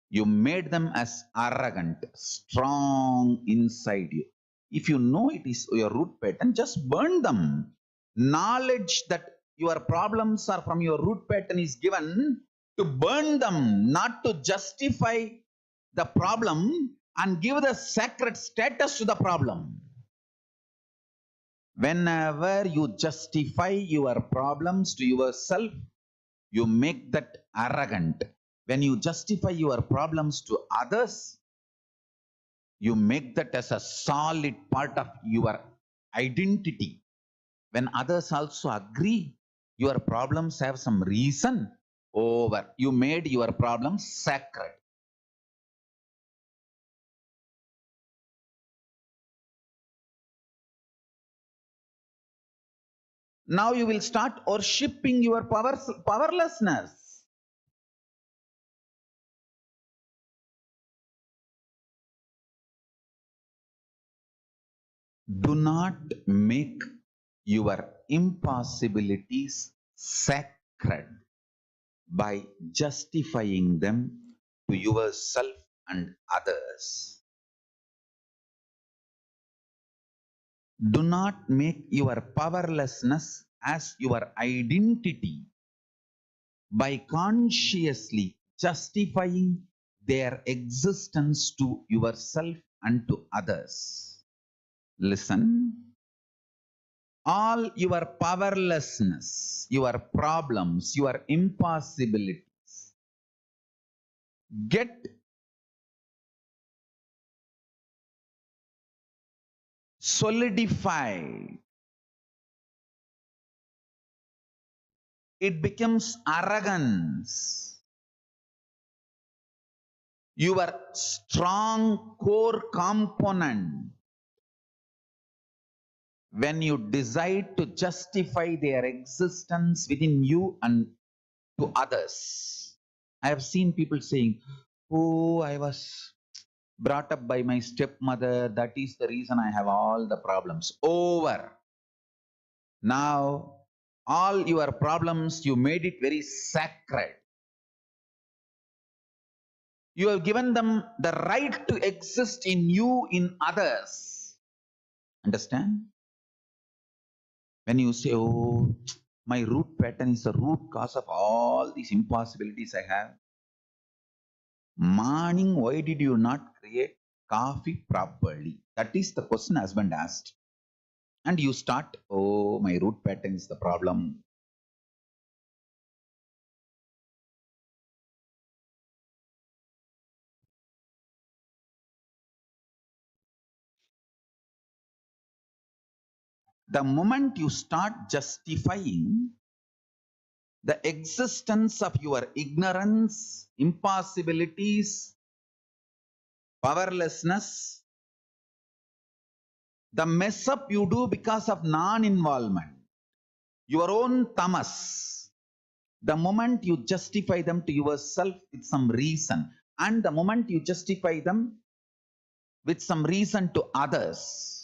you made them as arrogant, strong inside you. If you know it is your root pattern, just burn them. Knowledge that your problems are from your root pattern is given to burn them, not to justify the problem and give the sacred status to the problem. Whenever you justify your problems to yourself, you make that arrogant. When you justify your problems to others, you make that as a solid part of your identity. When others also agree, your problems have some reason. Over. You made your problems sacred. Now you will start worshipping your powerlessness. Do not make your impossibilities sacred by justifying them to yourself and others. Do not make your powerlessness as your identity by consciously justifying their existence to yourself and to others. Listen. All your powerlessness, your problems, your impossibilities get solidified. It becomes arrogance. Your strong core component, when you decide to justify their existence within you and to others. I have seen people saying, oh, I was brought up by my stepmother, that is the reason I have all the problems. Over. Now, all your problems, you made it very sacred. You have given them the right to exist in you, in others. Understand? When you say, oh, my root pattern is the root cause of all these impossibilities I have. Morning, why did you not create coffee properly? That is the question husband asked. And you start, oh, my root pattern is the problem. The moment you start justifying the existence of your ignorance, impossibilities, powerlessness, the mess up you do because of non-involvement, your own tamas, the moment you justify them to yourself with some reason, and the moment you justify them with some reason to others,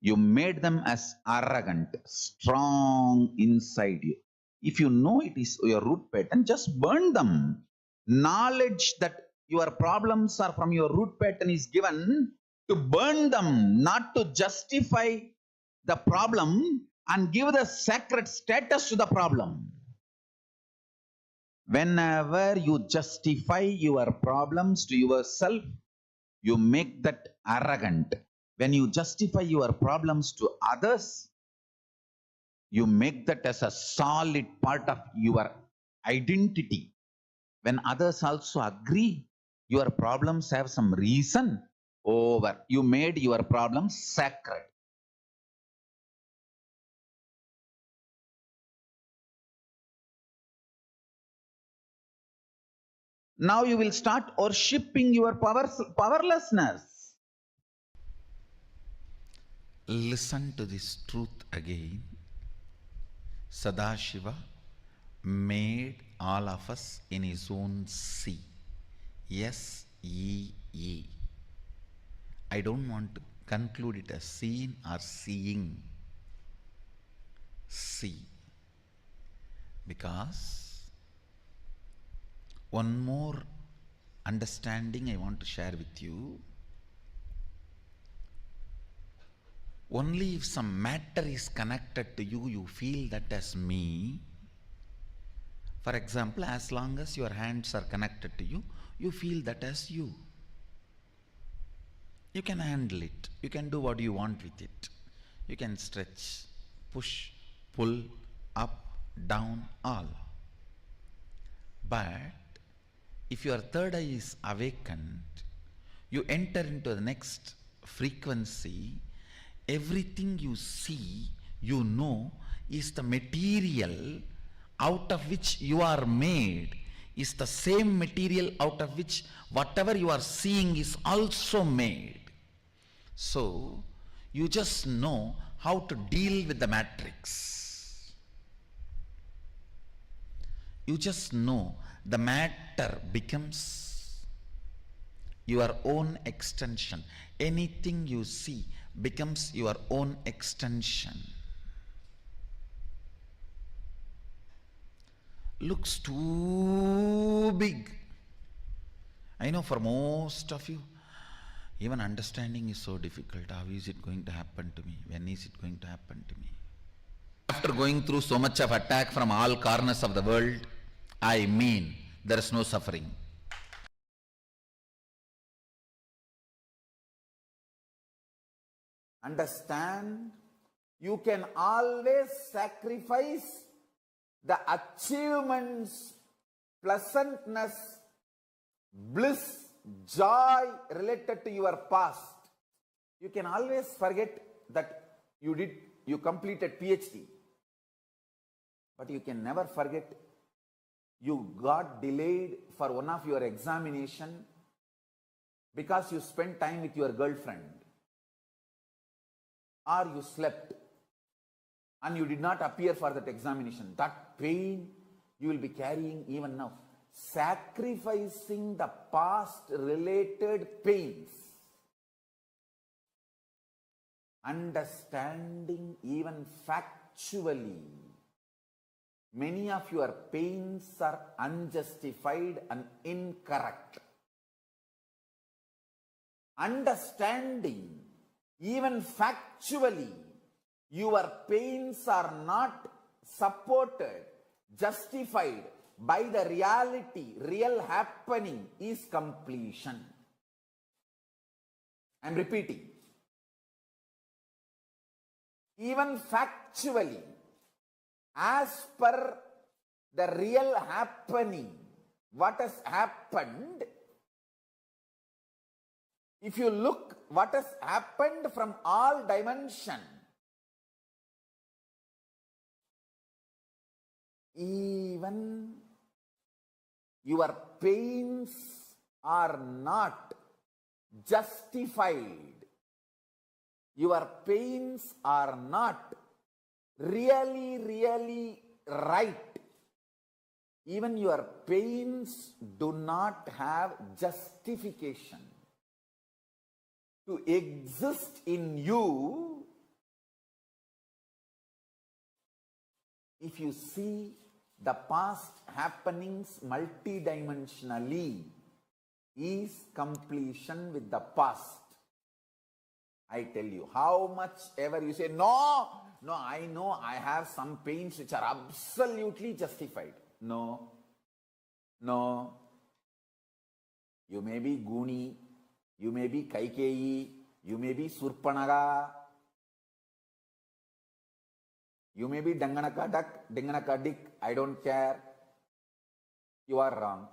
you made them as arrogant, strong inside you. If you know it is your root pattern, just burn them. Knowledge that your problems are from your root pattern is given to burn them, not to justify the problem and give the sacred status to the problem. Whenever you justify your problems to yourself, you make that arrogant. When you justify your problems to others, you make that as a solid part of your identity. When others also agree, your problems have some reason. Over. You made your problems sacred. Now you will start worshipping your powerlessness. Listen to this truth again. Sadashiva made all of us in his own sea. S-E-E. I don't want to conclude it as seeing or seeing. See. Because one more understanding I want to share with you. Only if some matter is connected to you, you feel that as me. For example, as long as your hands are connected to you, you feel that as you. You can handle it. You can do what you want with it. You can stretch, push, pull, up, down, all. But if your third eye is awakened, you enter into the next frequency. Everything you see, you know, is the material out of which you are made, is the same material out of which whatever you are seeing is also made. So, you just know how to deal with the matrix. You just know the matter becomes your own extension. Anything you see becomes your own extension. Looks too big. I know for most of you, even understanding is so difficult. How is it going to happen to me? When is it going to happen to me? After going through so much of attack from all corners of the world, I mean, there is no suffering. Understand, you can always sacrifice the achievements, pleasantness, bliss, joy related to your past. You can always forget that you completed PhD. But you can never forget you got delayed for one of your examination because you spent time with your girlfriend, or you slept and you did not appear for that examination. That pain you will be carrying even now. Sacrificing the past related pains. Understanding even factually, many of your pains are unjustified and incorrect. Understanding even factually, your pains are not supported, justified by the reality, real happening is completion. I am repeating. Even factually, as per the real happening, what has happened, if you look what has happened from all dimensions, even your pains are not justified. Your pains are not really right. Even your pains do not have justification. To exist in you, if you see the past happenings multidimensionally, is completion with the past. I tell you, how much ever you say, no, I know I have some pains which are absolutely justified. No. You may be Guni, you may be Kaikeyi, you may be Surpanaga, you may be Danganaka Duck, Danganaka Dick, I don't care. You are wrong.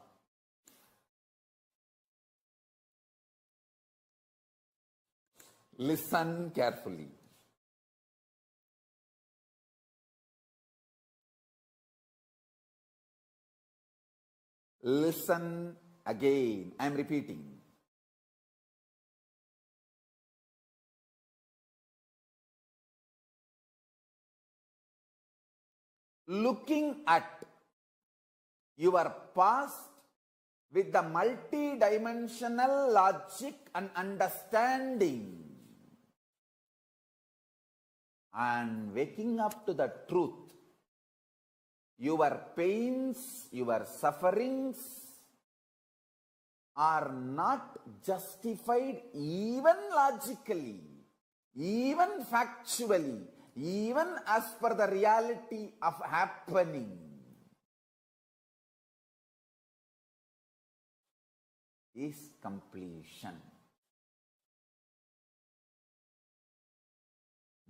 Listen carefully. Listen again. I am repeating. Looking at your past with the multidimensional logic and understanding, and waking up to the truth, your pains, your sufferings are not justified even logically, even factually, even as per the reality of happening. Is completion.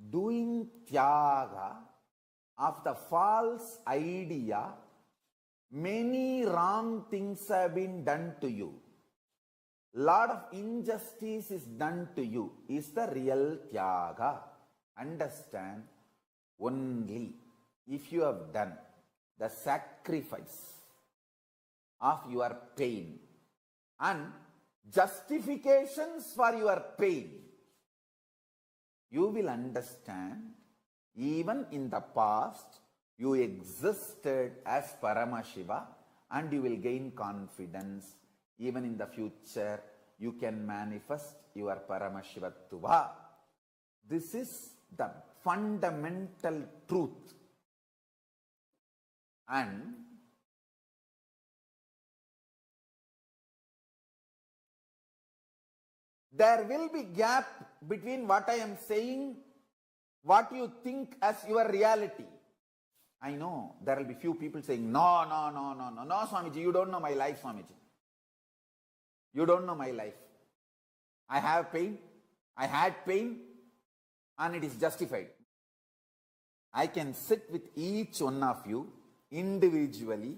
doing tyaga of the false idea, many wrong things have been done to you. Lot of injustice is done to you is the real tyaga. Understand, only if you have done the sacrifice of your pain and justifications for your pain, you will understand even in the past you existed as Paramashiva, and you will gain confidence. Even in the future you can manifest your Paramashivatva. This is the fundamental truth. And there will be gap between what I am saying, what you think as your reality. I know there will be few people saying, no, Swamiji, you don't know my life, Swamiji. You don't know my life. I have pain, I had pain, and it is justified. I can sit with each one of you individually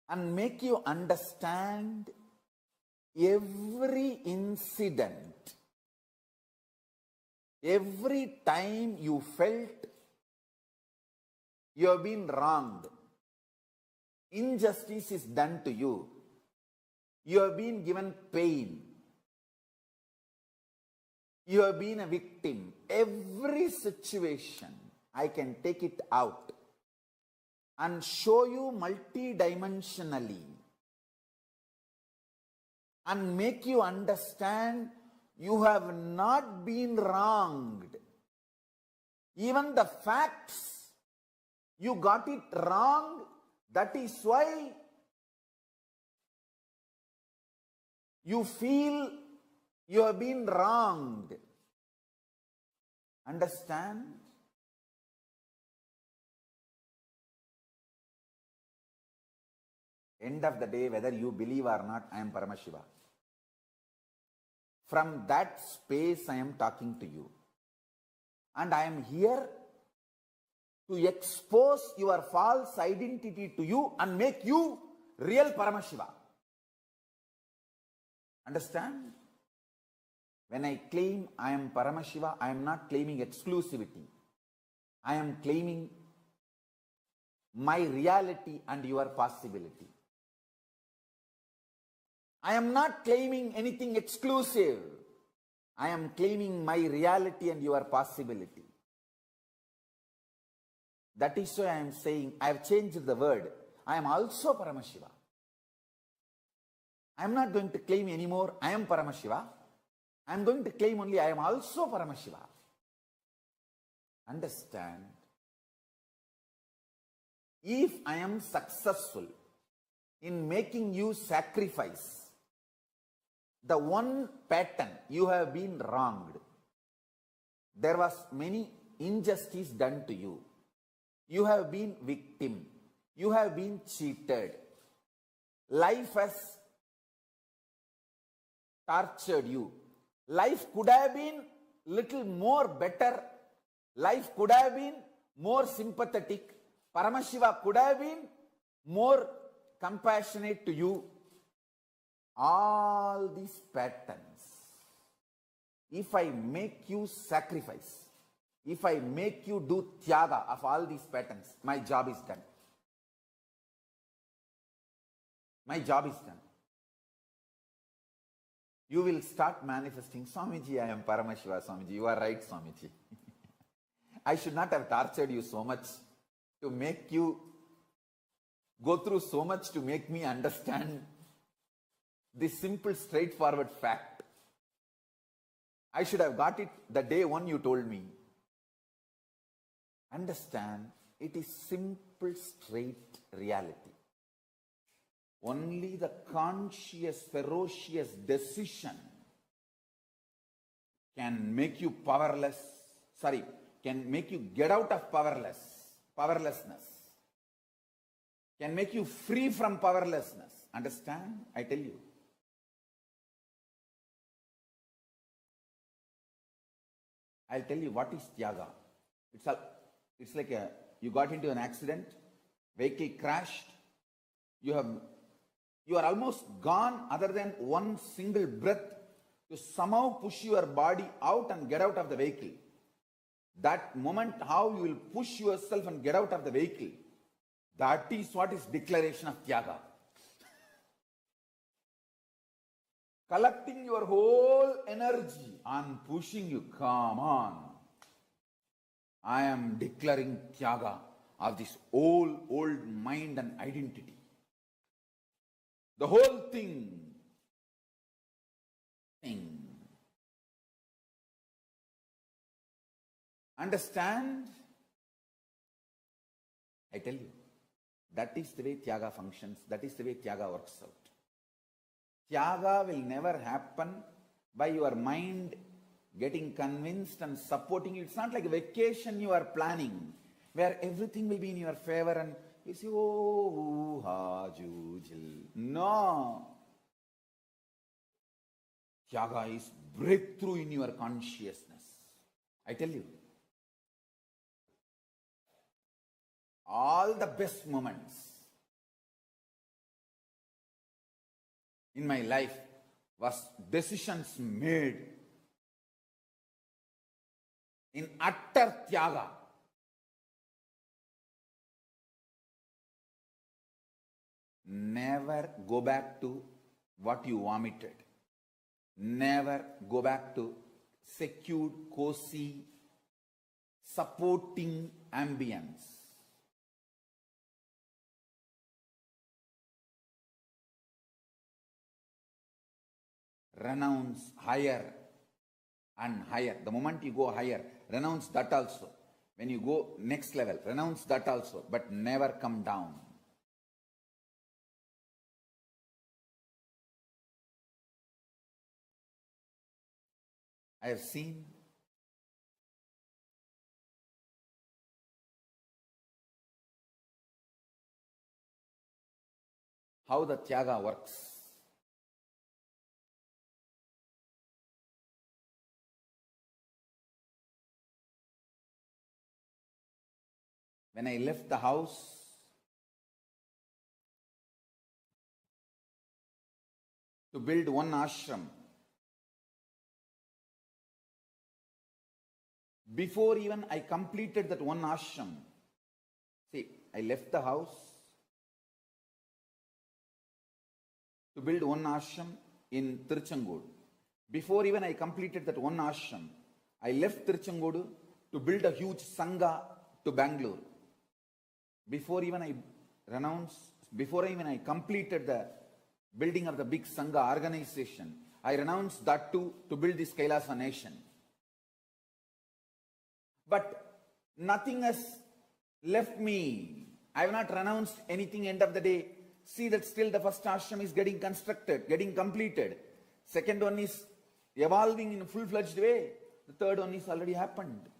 and make you understand every incident, every time you felt you have been wronged, injustice is done to you, you have been given pain, you have been a victim. Every situation, I can take it out and show you multidimensionally and make you understand you have not been wronged. Even the facts, you got it wrong. That is why you feel you have been wronged. Understand? End of the day, whether you believe or not, I am Paramashiva. From that space I am talking to you. And I am here to expose your false identity to you and make you real Paramashiva. Understand? When I claim I am Paramashiva, I am not claiming exclusivity. I am claiming my reality and your possibility. I am not claiming anything exclusive. I am claiming my reality and your possibility. That is why I am saying, I have changed the word. I am also Paramashiva. I am not going to claim anymore, I am Paramashiva. I am going to claim only, I am also Paramashiva. Understand? If I am successful in making you sacrifice the one pattern you have been wronged, there was many injustice done to you. You have been victim. You have been cheated. Life has tortured you. Life could have been little more better. Life could have been more sympathetic. Paramashiva could have been more compassionate to you. All these patterns, if I make you sacrifice, if I make you do tyaga of all these patterns, my job is done. My job is done. You will start manifesting, Swamiji, I am Paramashiva, Swamiji. You are right, Swamiji. I should not have tortured you so much to make you go through so much to make me understand this simple, straightforward fact. I should have got it the day one you told me. Understand, it is simple, straight reality. Only the conscious, ferocious decision can make you powerless, can make you get out of powerlessness, can make you free from powerlessness. Understand? I tell you. I'll tell you what is Tyaga. It's like you got into an accident, vehicle crashed, you are almost gone other than one single breath to somehow push your body out and get out of the vehicle. That moment, how you will push yourself and get out of the vehicle, that is what is declaration of Tyaga. Collecting your whole energy and pushing you, come on. I am declaring Tyaga of this old mind and identity. The whole thing. Understand? I tell you, that is the way Tyaga functions, that is the way Tyaga works out. Tyaga will never happen by your mind getting convinced and supporting you. It's not like a vacation you are planning, where everything will be in your favor and you say, oh, ha, jujil. No. Tyaga is breakthrough in your consciousness. I tell you, all the best moments in my life was decisions made in utter Tyaga. Never go back to what you vomited. Never go back to secured, cozy, supporting ambience. Renounce higher and higher. The moment you go higher, renounce that also. When you go next level, renounce that also, but never come down. I have seen how the Tyaga works. When I left the house, to build one ashram, before even I completed that one ashram, see, I left the house to build one ashram in Tiruchengodu. Before even I completed that one ashram, I left Tiruchengodu to build a huge sangha to Bangalore. Before even I completed the building of the big sangha organization, I renounced that too to build this KAILASA nation. But nothing has left me. I have not renounced anything end of the day. See that still the first ashram is getting constructed, getting completed. Second one is evolving in a full-fledged way. The third one is already happened.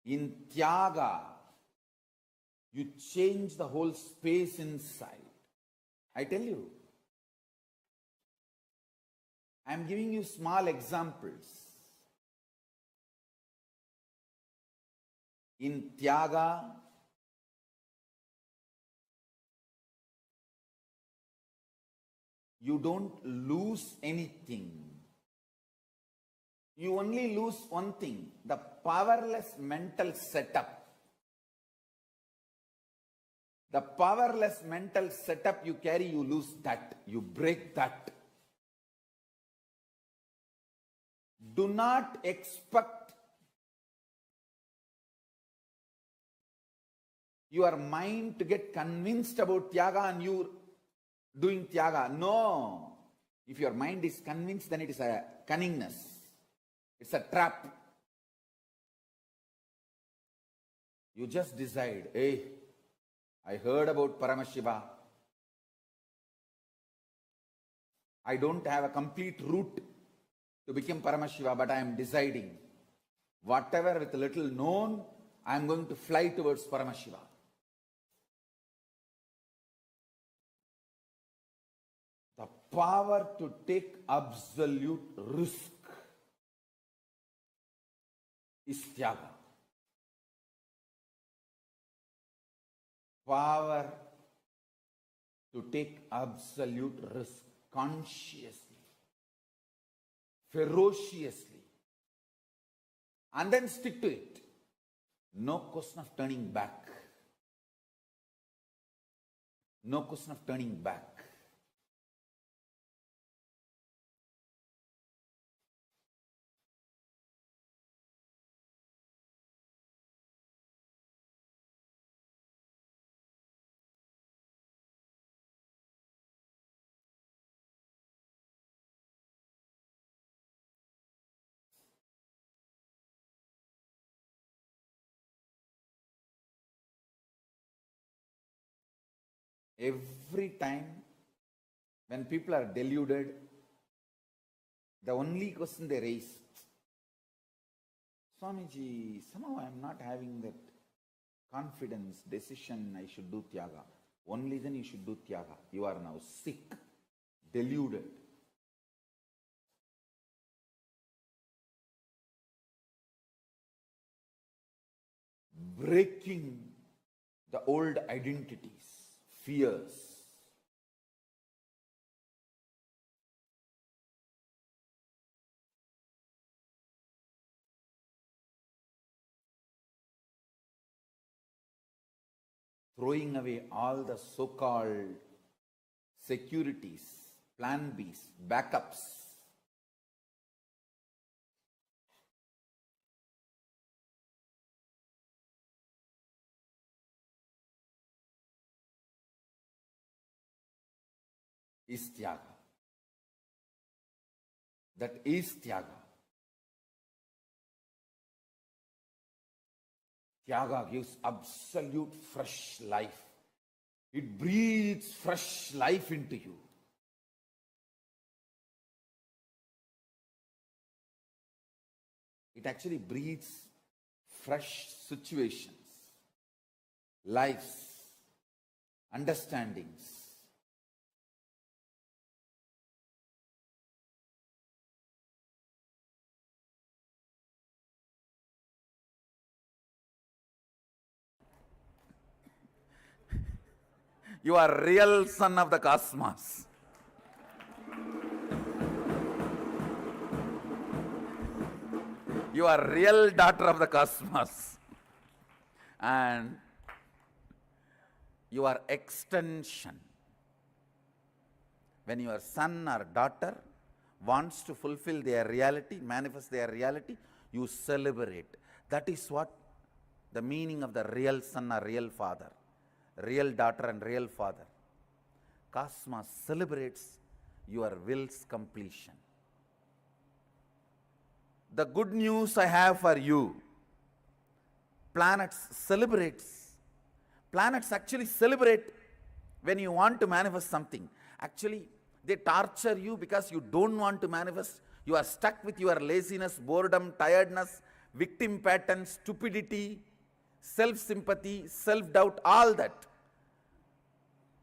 In Tyaga, you change the whole space inside. I tell you. I am giving you small examples. In Tyaga, you don't lose anything. You only lose one thing, the powerless mental setup. The powerless mental setup you carry, you lose that. You break that. Do not expect your mind to get convinced about Tyaga and you doing Tyaga. No. If your mind is convinced, then it is a cunningness. It's a trap. You just decide, hey, I heard about Paramashiva. I don't have a complete route to become Paramashiva, but I am deciding. Whatever with a little known, I am going to fly towards Paramashiva. The power to take absolute risk. is Tyaga. Power to take absolute risk consciously, ferociously, and then stick to it. No question of turning back. No question of turning back. Every time when people are deluded, the only question they raise, Swamiji, somehow I am not having that confidence, decision, I should do Tyaga. Only then you should do Tyaga. You are now sick, deluded. Breaking the old identities, fears. Throwing away all the so-called securities, plan Bs, backups. Is Tyaga. That is Tyaga. Tyaga gives absolute fresh life. It breathes fresh life into you. It actually breathes fresh situations, lives, understandings. You are real son of the cosmos. You are real daughter of the cosmos. And you are extension. When your son or daughter wants to fulfill their reality, manifest their reality, you celebrate. That is what the meaning of the real son or real father. Real daughter and real father. Cosmos celebrates your will's completion. The good news I have for you, planets actually celebrate when you want to manifest something. Actually, they torture you because you don't want to manifest. You are stuck with your laziness, boredom, tiredness, victim pattern, stupidity, self-sympathy, self-doubt, all that.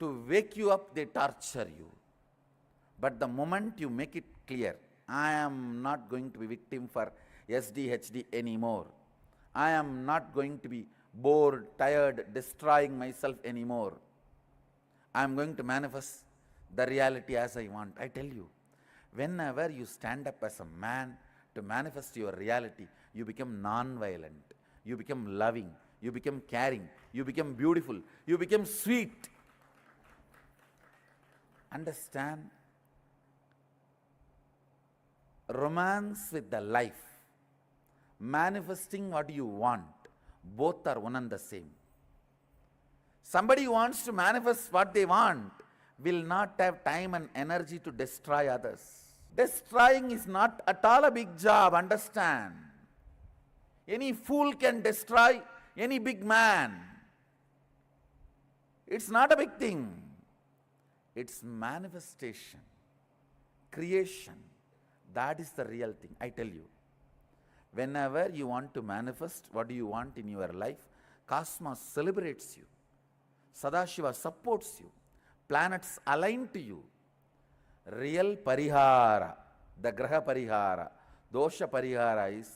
To wake you up, they torture you. But the moment you make it clear, I am not going to be victim for SDHD anymore. I am not going to be bored, tired, destroying myself anymore. I am going to manifest the reality as I want. I tell you, whenever you stand up as a man to manifest your reality, you become non-violent, you become loving, you become caring, you become beautiful, you become sweet. Understand? Romance with the life, manifesting what you want, both are one and the same. Somebody who wants to manifest what they want will not have time and energy to destroy others. Destroying is not at all a big job, understand? Any fool can destroy any big man. It's not a big thing. It's manifestation, creation. That is the real thing. I tell you, whenever you want to manifest what you want in your life, cosmos celebrates you. Sadashiva supports you. Planets align to you. Real parihara, the graha parihara, dosha parihara is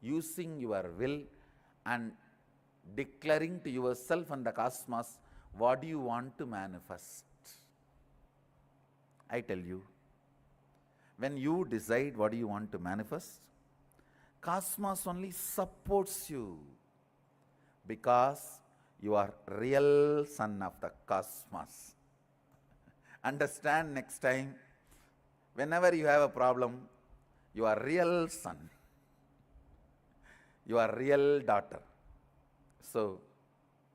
using your will and declaring to yourself and the cosmos what do you want to manifest. I tell you, when you decide what you want to manifest, cosmos only supports you because you are real son of the cosmos. Understand next time, whenever you have a problem, you are real son, you are real daughter. So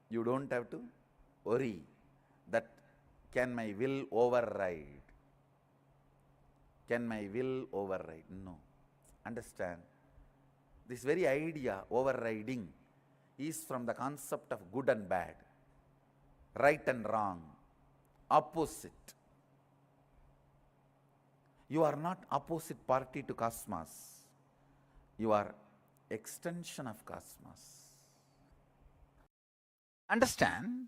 you don't have to worry that can my will override? Can my will override? No. Understand, this very idea, overriding, is from the concept of good and bad, right and wrong, opposite. You are not opposite party to cosmos. You are extension of cosmos. Understand?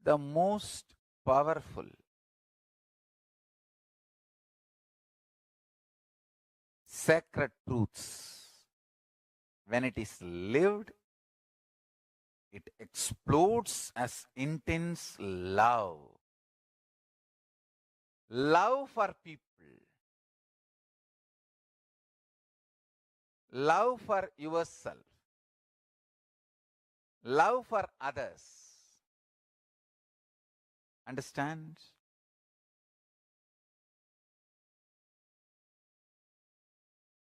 The most powerful sacred truths, when it is lived, it explodes as intense love. Love for people, love for yourself, love for others. Understand?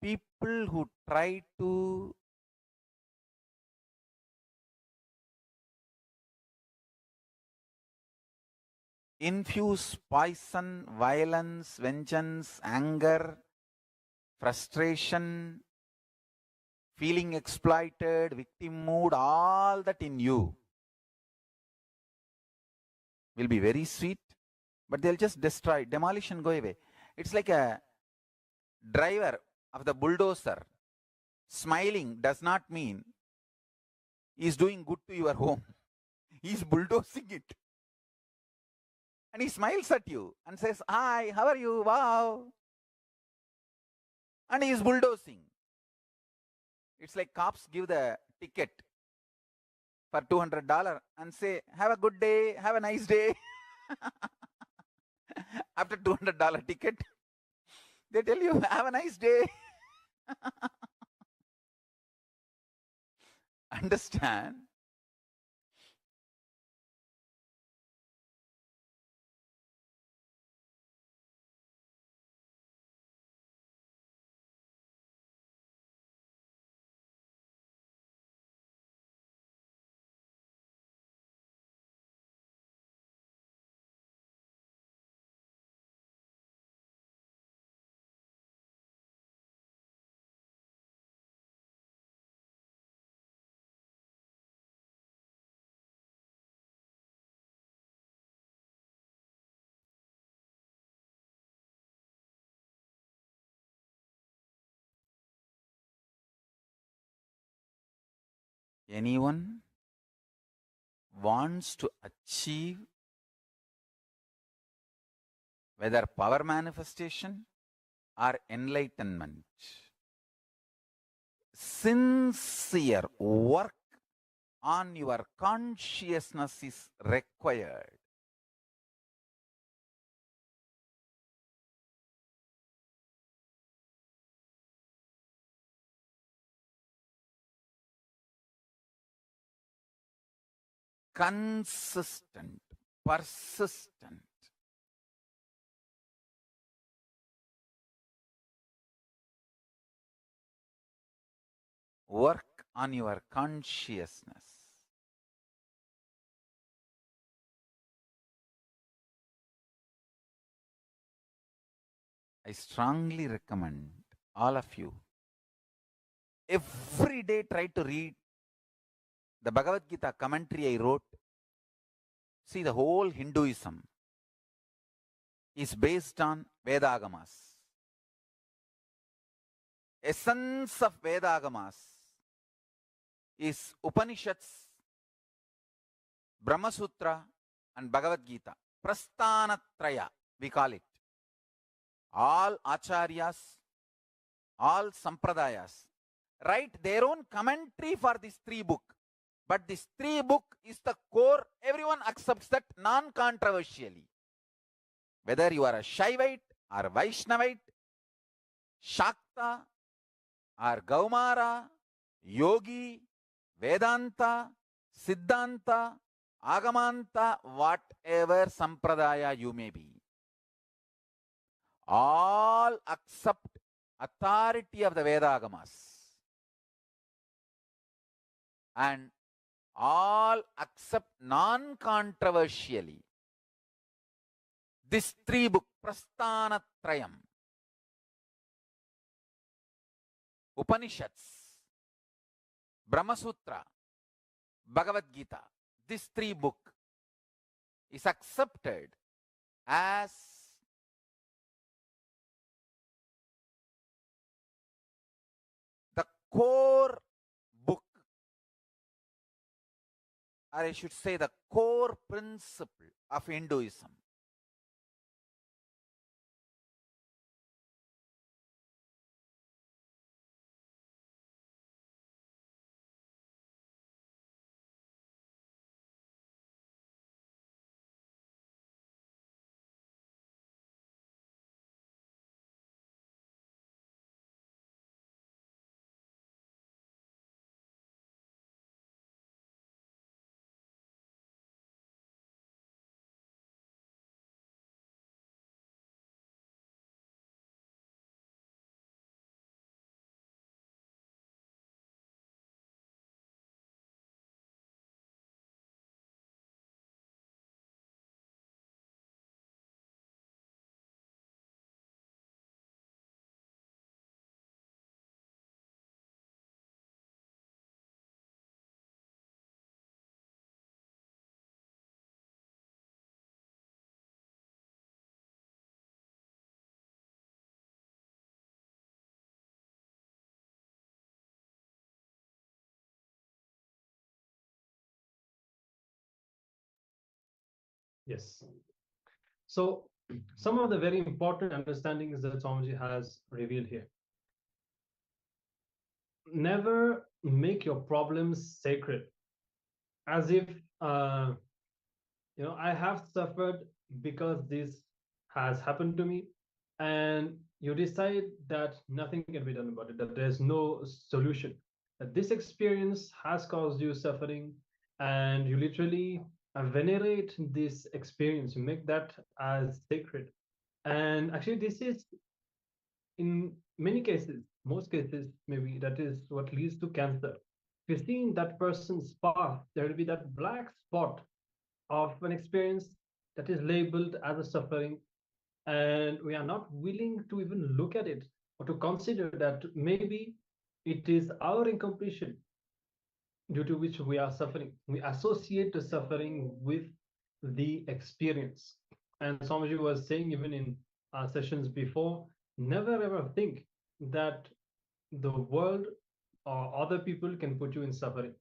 People who try to infuse poison, violence, vengeance, anger, frustration, feeling exploited, victim mood, all that in you will be very sweet, but they'll just destroy, demolish and go away. It's like a driver of the bulldozer smiling does not mean he's doing good to your home. He's bulldozing it. And he smiles at you and says, "Hi, how are you? Wow." And he is bulldozing. It's like cops give the ticket for $200 and say, "Have a good day, have a nice day." After $200 ticket, they tell you, "Have a nice day." Understand? Anyone wants to achieve whether power manifestation or enlightenment, sincere work on your consciousness is required. Consistent, persistent. Work on your consciousness. I strongly recommend all of you every day try to read the Bhagavad Gita commentary I wrote. See, the whole Hinduism is based on Vedagamas. Essence of Vedagamas is Upanishads, Brahma Sutra and Bhagavad Gita. Prasthanatraya, we call it. All acharyas, all sampradayas write their own commentary for this three book. But this three book is the core. Everyone accepts that non-controversially. Whether you are a Shaivite or Vaishnavite, Shakta or Gaumara, Yogi, Vedanta, Siddhanta, Agamanta, whatever sampradaya you may be, all accept authority of the Vedagamas and all accept non-controversially this three book, Prasthanatrayam, Upanishads, Brahma Sutra, Bhagavad Gita. This three book is accepted as the core book, or I should say the core principle of Hinduism. Yes. So some of the very important understandings that Swamiji has revealed here. Never make your problems sacred, as if I have suffered because this has happened to me, and you decide that nothing can be done about it, that there's no solution, that this experience has caused you suffering, and you literally venerate this experience, you make that as sacred. And actually, this is in many cases, most cases, maybe that is what leads to cancer. If you see in that person's path, there will be that black spot of an experience that is labeled as a suffering, and we are not willing to even look at it or to consider that maybe it is our incompletion due to which we are suffering. We associate the suffering with the experience. And Swamiji was saying, even in our sessions before, never ever think that the world or other people can put you in suffering.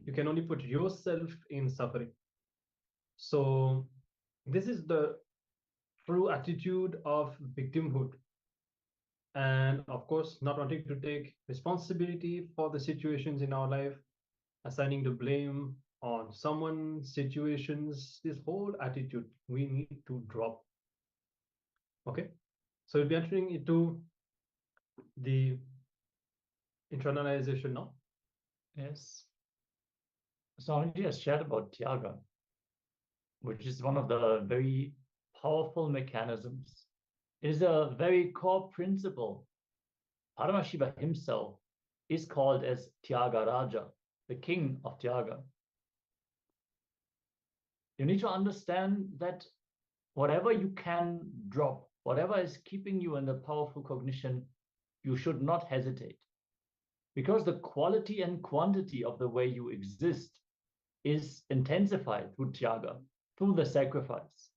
You can only put yourself in suffering. So this is the true attitude of victimhood. And of course, not wanting to take responsibility for the situations in our life, assigning the blame on someone, situations, this whole attitude we need to drop. Okay, so we'll be entering into the internalization now. Yes. Swamiji has shared about Tyaga, which is one of the very powerful mechanisms. It is a very core principle. Paramashiva himself is called as Tyaga Raja, the king of Tyaga. You need to understand that whatever you can drop, whatever is keeping you in the powerful cognition, you should not hesitate. Because the quality and quantity of the way you exist is intensified through tyaga, through the sacrifice.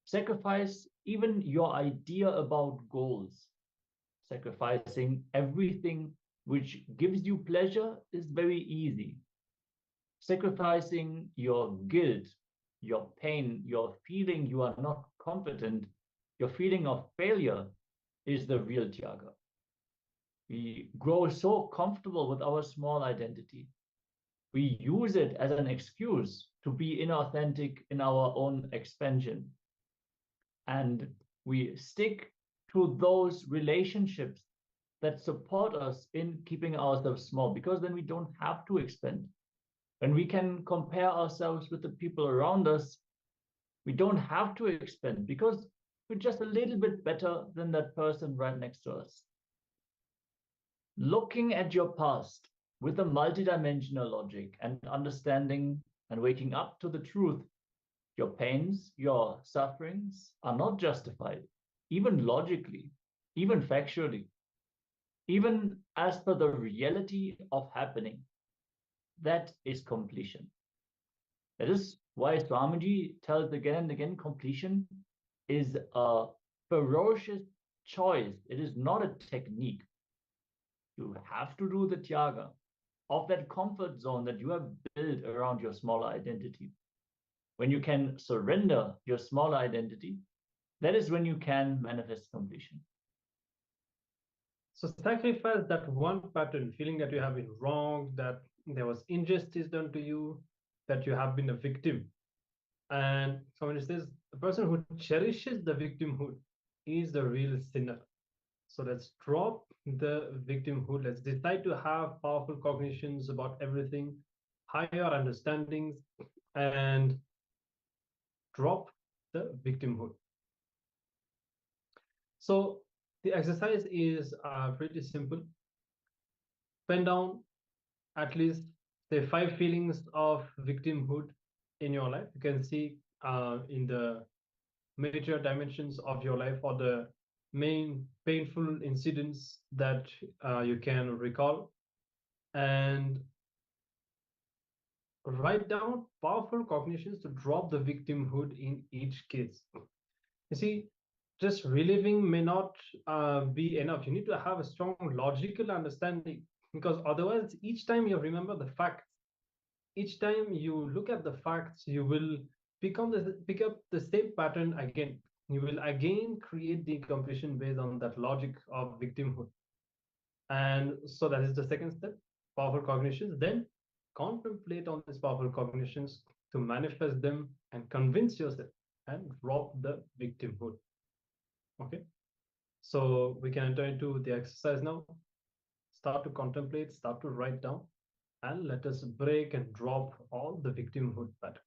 Sacrifice even your idea about goals. Sacrificing everything which gives you pleasure is very easy. Sacrificing your guilt, your pain, your feeling you are not competent, your feeling of failure is the real tyaga. We grow so comfortable with our small identity. We use it as an excuse to be inauthentic in our own expansion. And we stick to those relationships that support us in keeping ourselves small, because then we don't have to expand. When we can compare ourselves with the people around us, we don't have to expand because we're just a little bit better than that person right next to us. Looking at your past with a multidimensional logic and understanding and waking up to the truth, your pains, your sufferings are not justified, even logically, even factually, even as per the reality of happening. That is completion. That is why Swamiji tells again and again, completion is a ferocious choice. It is not a technique. You have to do the tyaga of that comfort zone that you have built around your smaller identity. When you can surrender your smaller identity, that is when you can manifest completion. So sacrifice that one pattern, feeling that you have been wronged, that there was injustice done to you, that you have been a victim. And someone says the person who cherishes the victimhood is the real sinner. So let's drop the victimhood. Let's decide to have powerful cognitions about everything, higher understandings, and drop the victimhood. So the exercise is pretty simple. Pen down at least, say, 5 feelings of victimhood in your life. You can see in the major dimensions of your life, or the main painful incidents that you can recall, and write down powerful cognitions to drop the victimhood in each case. You see, just reliving may not be enough. You need to have a strong logical understanding, because otherwise each time you remember the facts, each time you look at the facts, you will pick up the same pattern again. You will again create the completion based on that logic of victimhood. And so that is the second step, powerful cognitions. Then contemplate on these powerful cognitions to manifest them and convince yourself and drop the victimhood. Okay, so we can enter into the exercise now. Start to contemplate, start to write down, and let us break and drop all the victimhood patterns.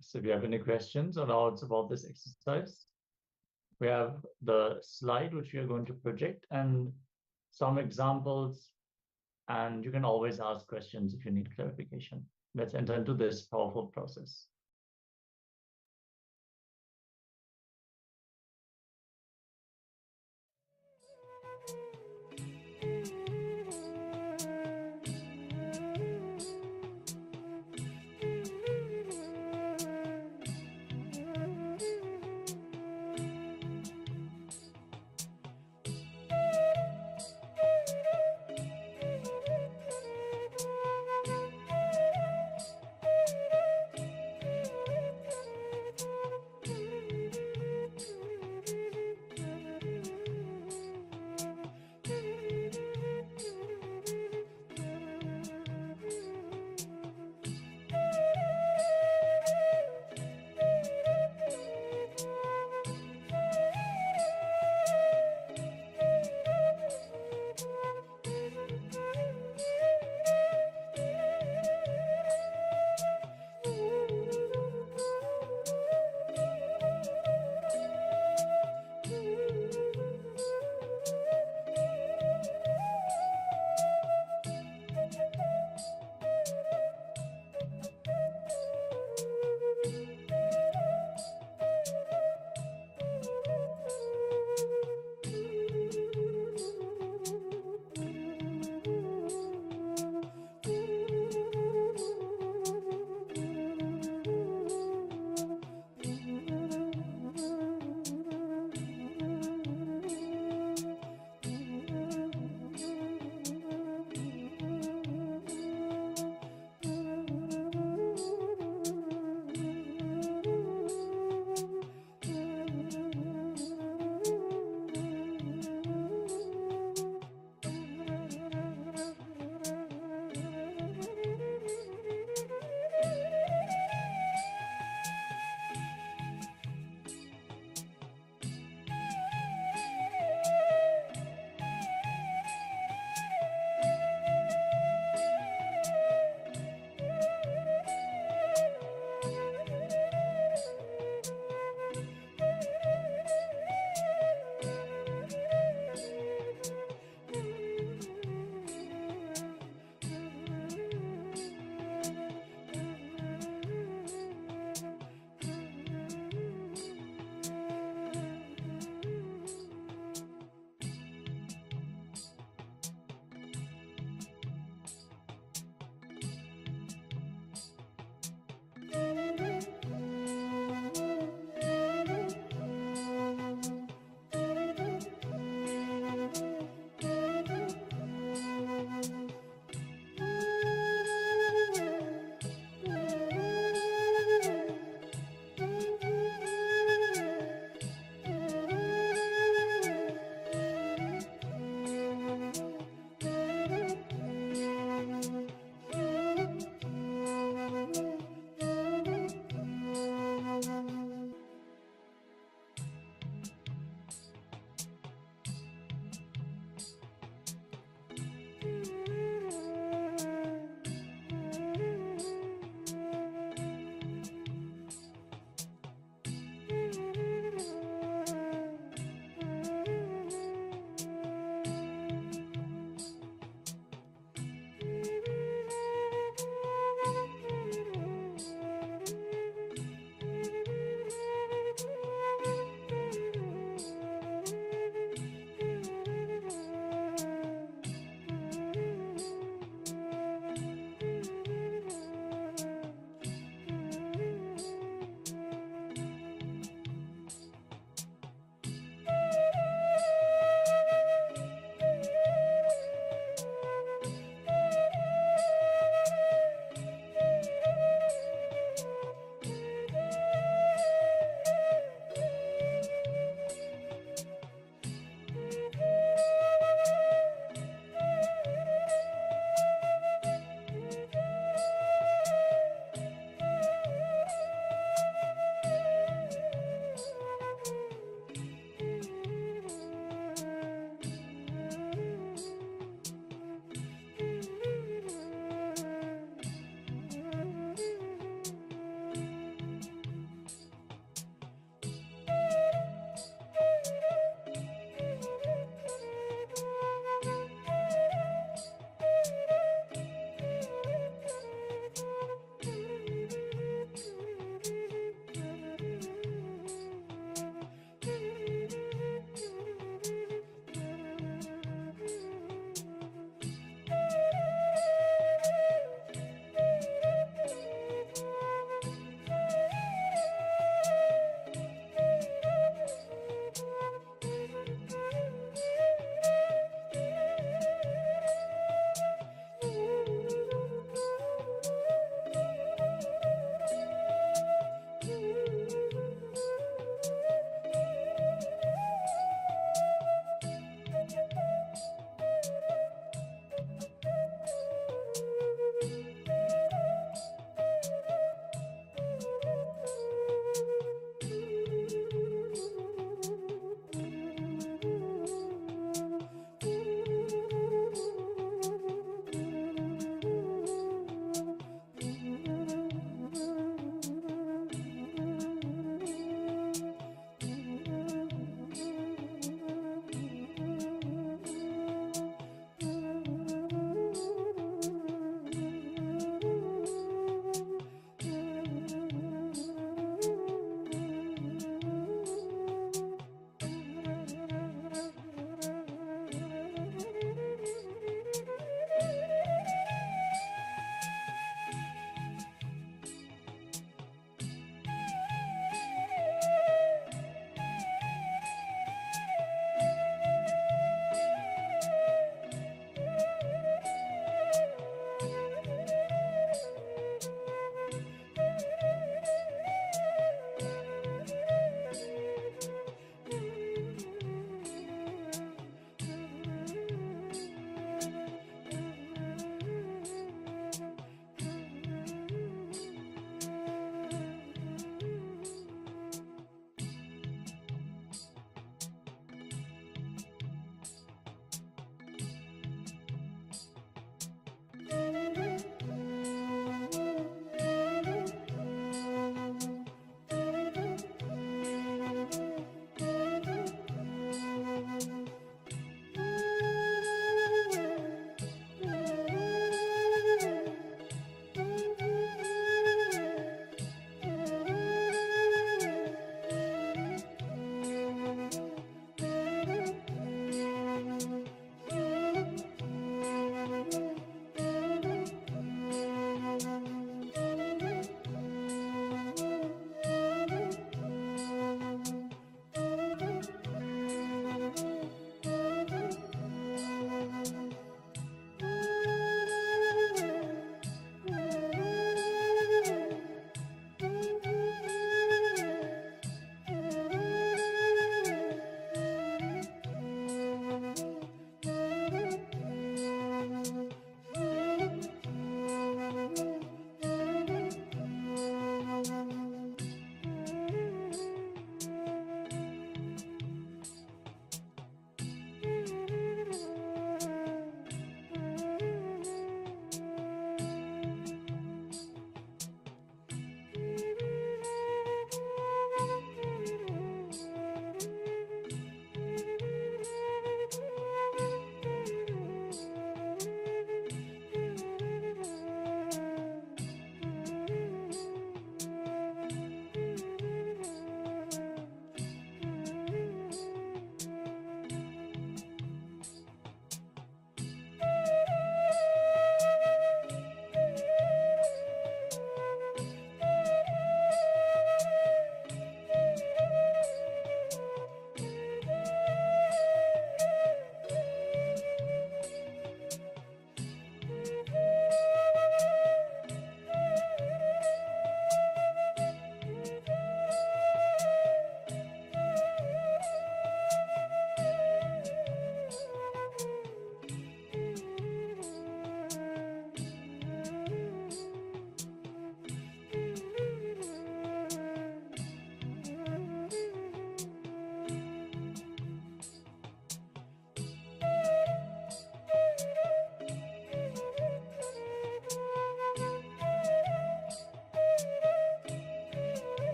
So if you have any questions or doubts about this exercise, we have the slide which we are going to project and some examples, and you can always ask questions if you need clarification. Let's enter into this powerful process.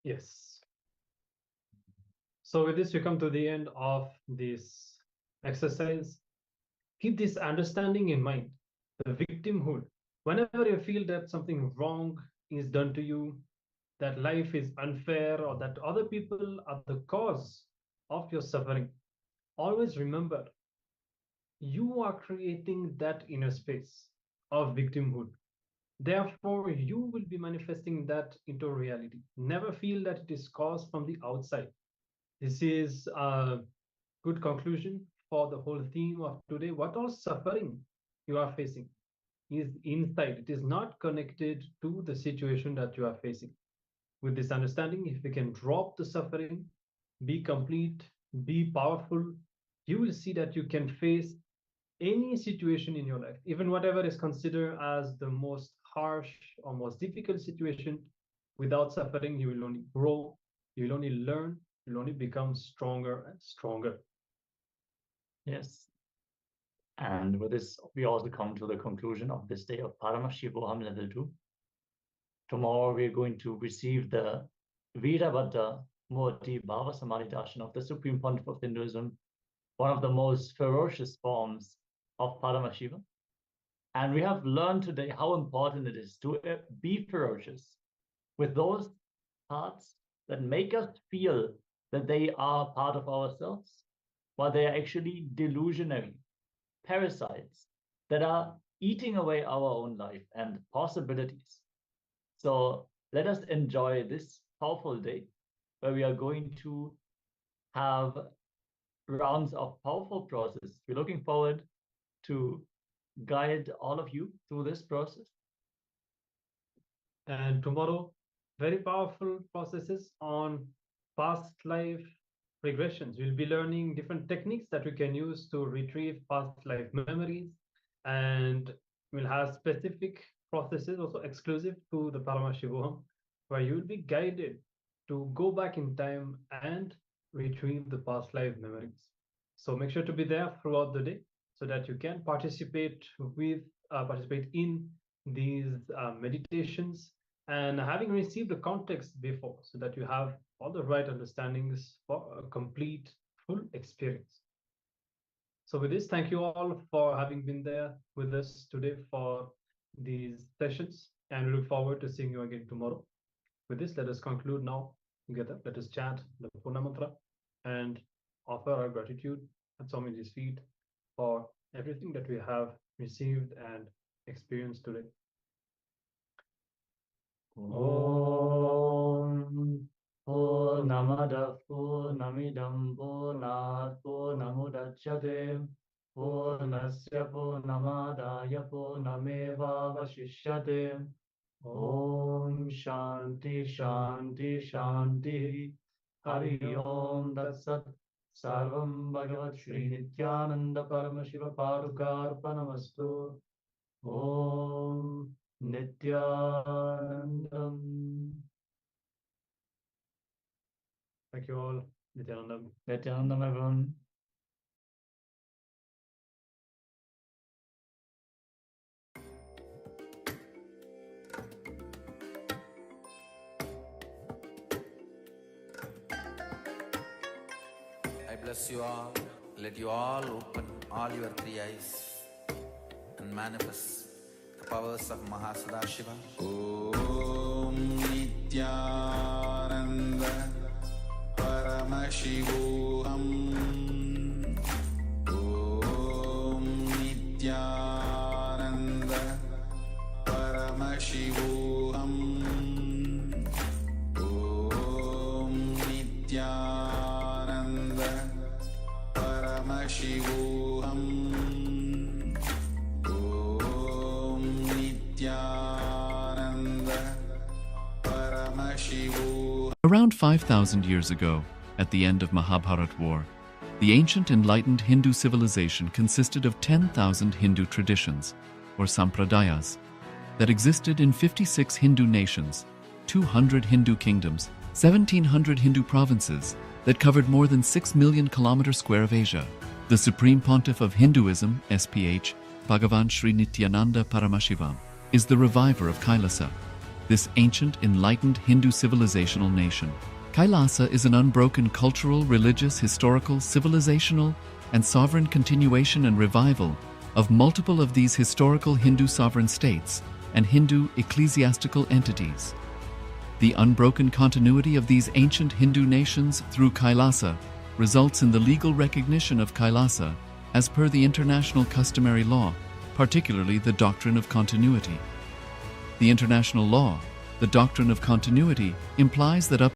Yes. So with this, we come to the end of this exercise. Keep this understanding in mind, the victimhood. Whenever you feel that something wrong is done to you, that life is unfair, or that other people are the cause of your suffering, always remember, you are creating that inner space of victimhood. Therefore, you will be manifesting that into reality. Never feel that it is caused from the outside. This is a good conclusion for the whole theme of today. What all suffering you are facing is inside. It is not connected to the situation that you are facing. With this understanding, if we can drop the suffering, be complete, be powerful, you will see that you can face any situation in your life, even whatever is considered as the most harsh or most difficult situation. Without suffering, you will only grow, you will only learn, you will only become stronger and stronger. Yes. And with this, we also come to the conclusion of this day of Paramashivoham Level 2. Tomorrow, we're going to receive the Virabhadra Murti Bhava Samadhi Darshan of the Supreme Pontiff of Hinduism, one of the most ferocious forms of Paramashiva. And we have learned today how important it is to be ferocious with those parts that make us feel that they are part of ourselves, while they are actually delusionary parasites that are eating away our own life and possibilities. So let us enjoy this powerful day where we are going to have rounds of powerful process. We're looking forward to guide all of you through this process. And tomorrow, very powerful processes on past life regressions. We'll be learning different techniques that we can use to retrieve past life memories, and we'll have specific processes also exclusive to the Paramashivoham, where you'll be guided to go back in time and retrieve the past life memories. So make sure to be there throughout the day so that you can participate in these meditations, and having received the context before, so that you have all the right understandings for a complete, full experience. So with this, thank you all for having been there with us today for these sessions, and we look forward to seeing you again tomorrow. With this, let us conclude now together. Let us chant the Purna Mantra and offer our gratitude at Swamiji's feet for everything that we have received and experienced today. Om Purnamada Purnamidam Purnat Purnamudachyate Purnasya Purnamadaya Purnameva Vashishyate. Om Shanti Shanti Shanti Hari Om Tat Sat. Sarvam Bhagavat Shri Nithyananda Paramashiva Padukarpanamastu. Om Nithyanandam. Thank you all. Nithyanandam. Nithyanandam, everyone. I bless you all. Let you all open all your three eyes and manifest the powers of Mahasadashiva. Om Nithyananda Paramashivoham. Om Nithyananda Paramashivoham. Om Nithyananda Paramashivoham. Om Nithyananda Paramashivoham. Around 5,000 years ago, at the end of Mahabharat War, the ancient enlightened Hindu civilization consisted of 10,000 Hindu traditions, or sampradayas, that existed in 56 Hindu nations, 200 Hindu kingdoms, 1,700 Hindu provinces, that covered more than 6 million kilometers square of Asia. The Supreme Pontiff of Hinduism, SPH, Bhagavan Sri Nithyananda Paramashivam, is the reviver of KAILASA. this ancient, enlightened Hindu civilizational nation. Kailasa is an unbroken cultural, religious, historical, civilizational, and sovereign continuation and revival of multiple of these historical Hindu sovereign states and Hindu ecclesiastical entities. The unbroken continuity of these ancient Hindu nations through Kailasa results in the legal recognition of Kailasa as per the international customary law, particularly the doctrine of continuity. The international law, the doctrine of continuity, implies that up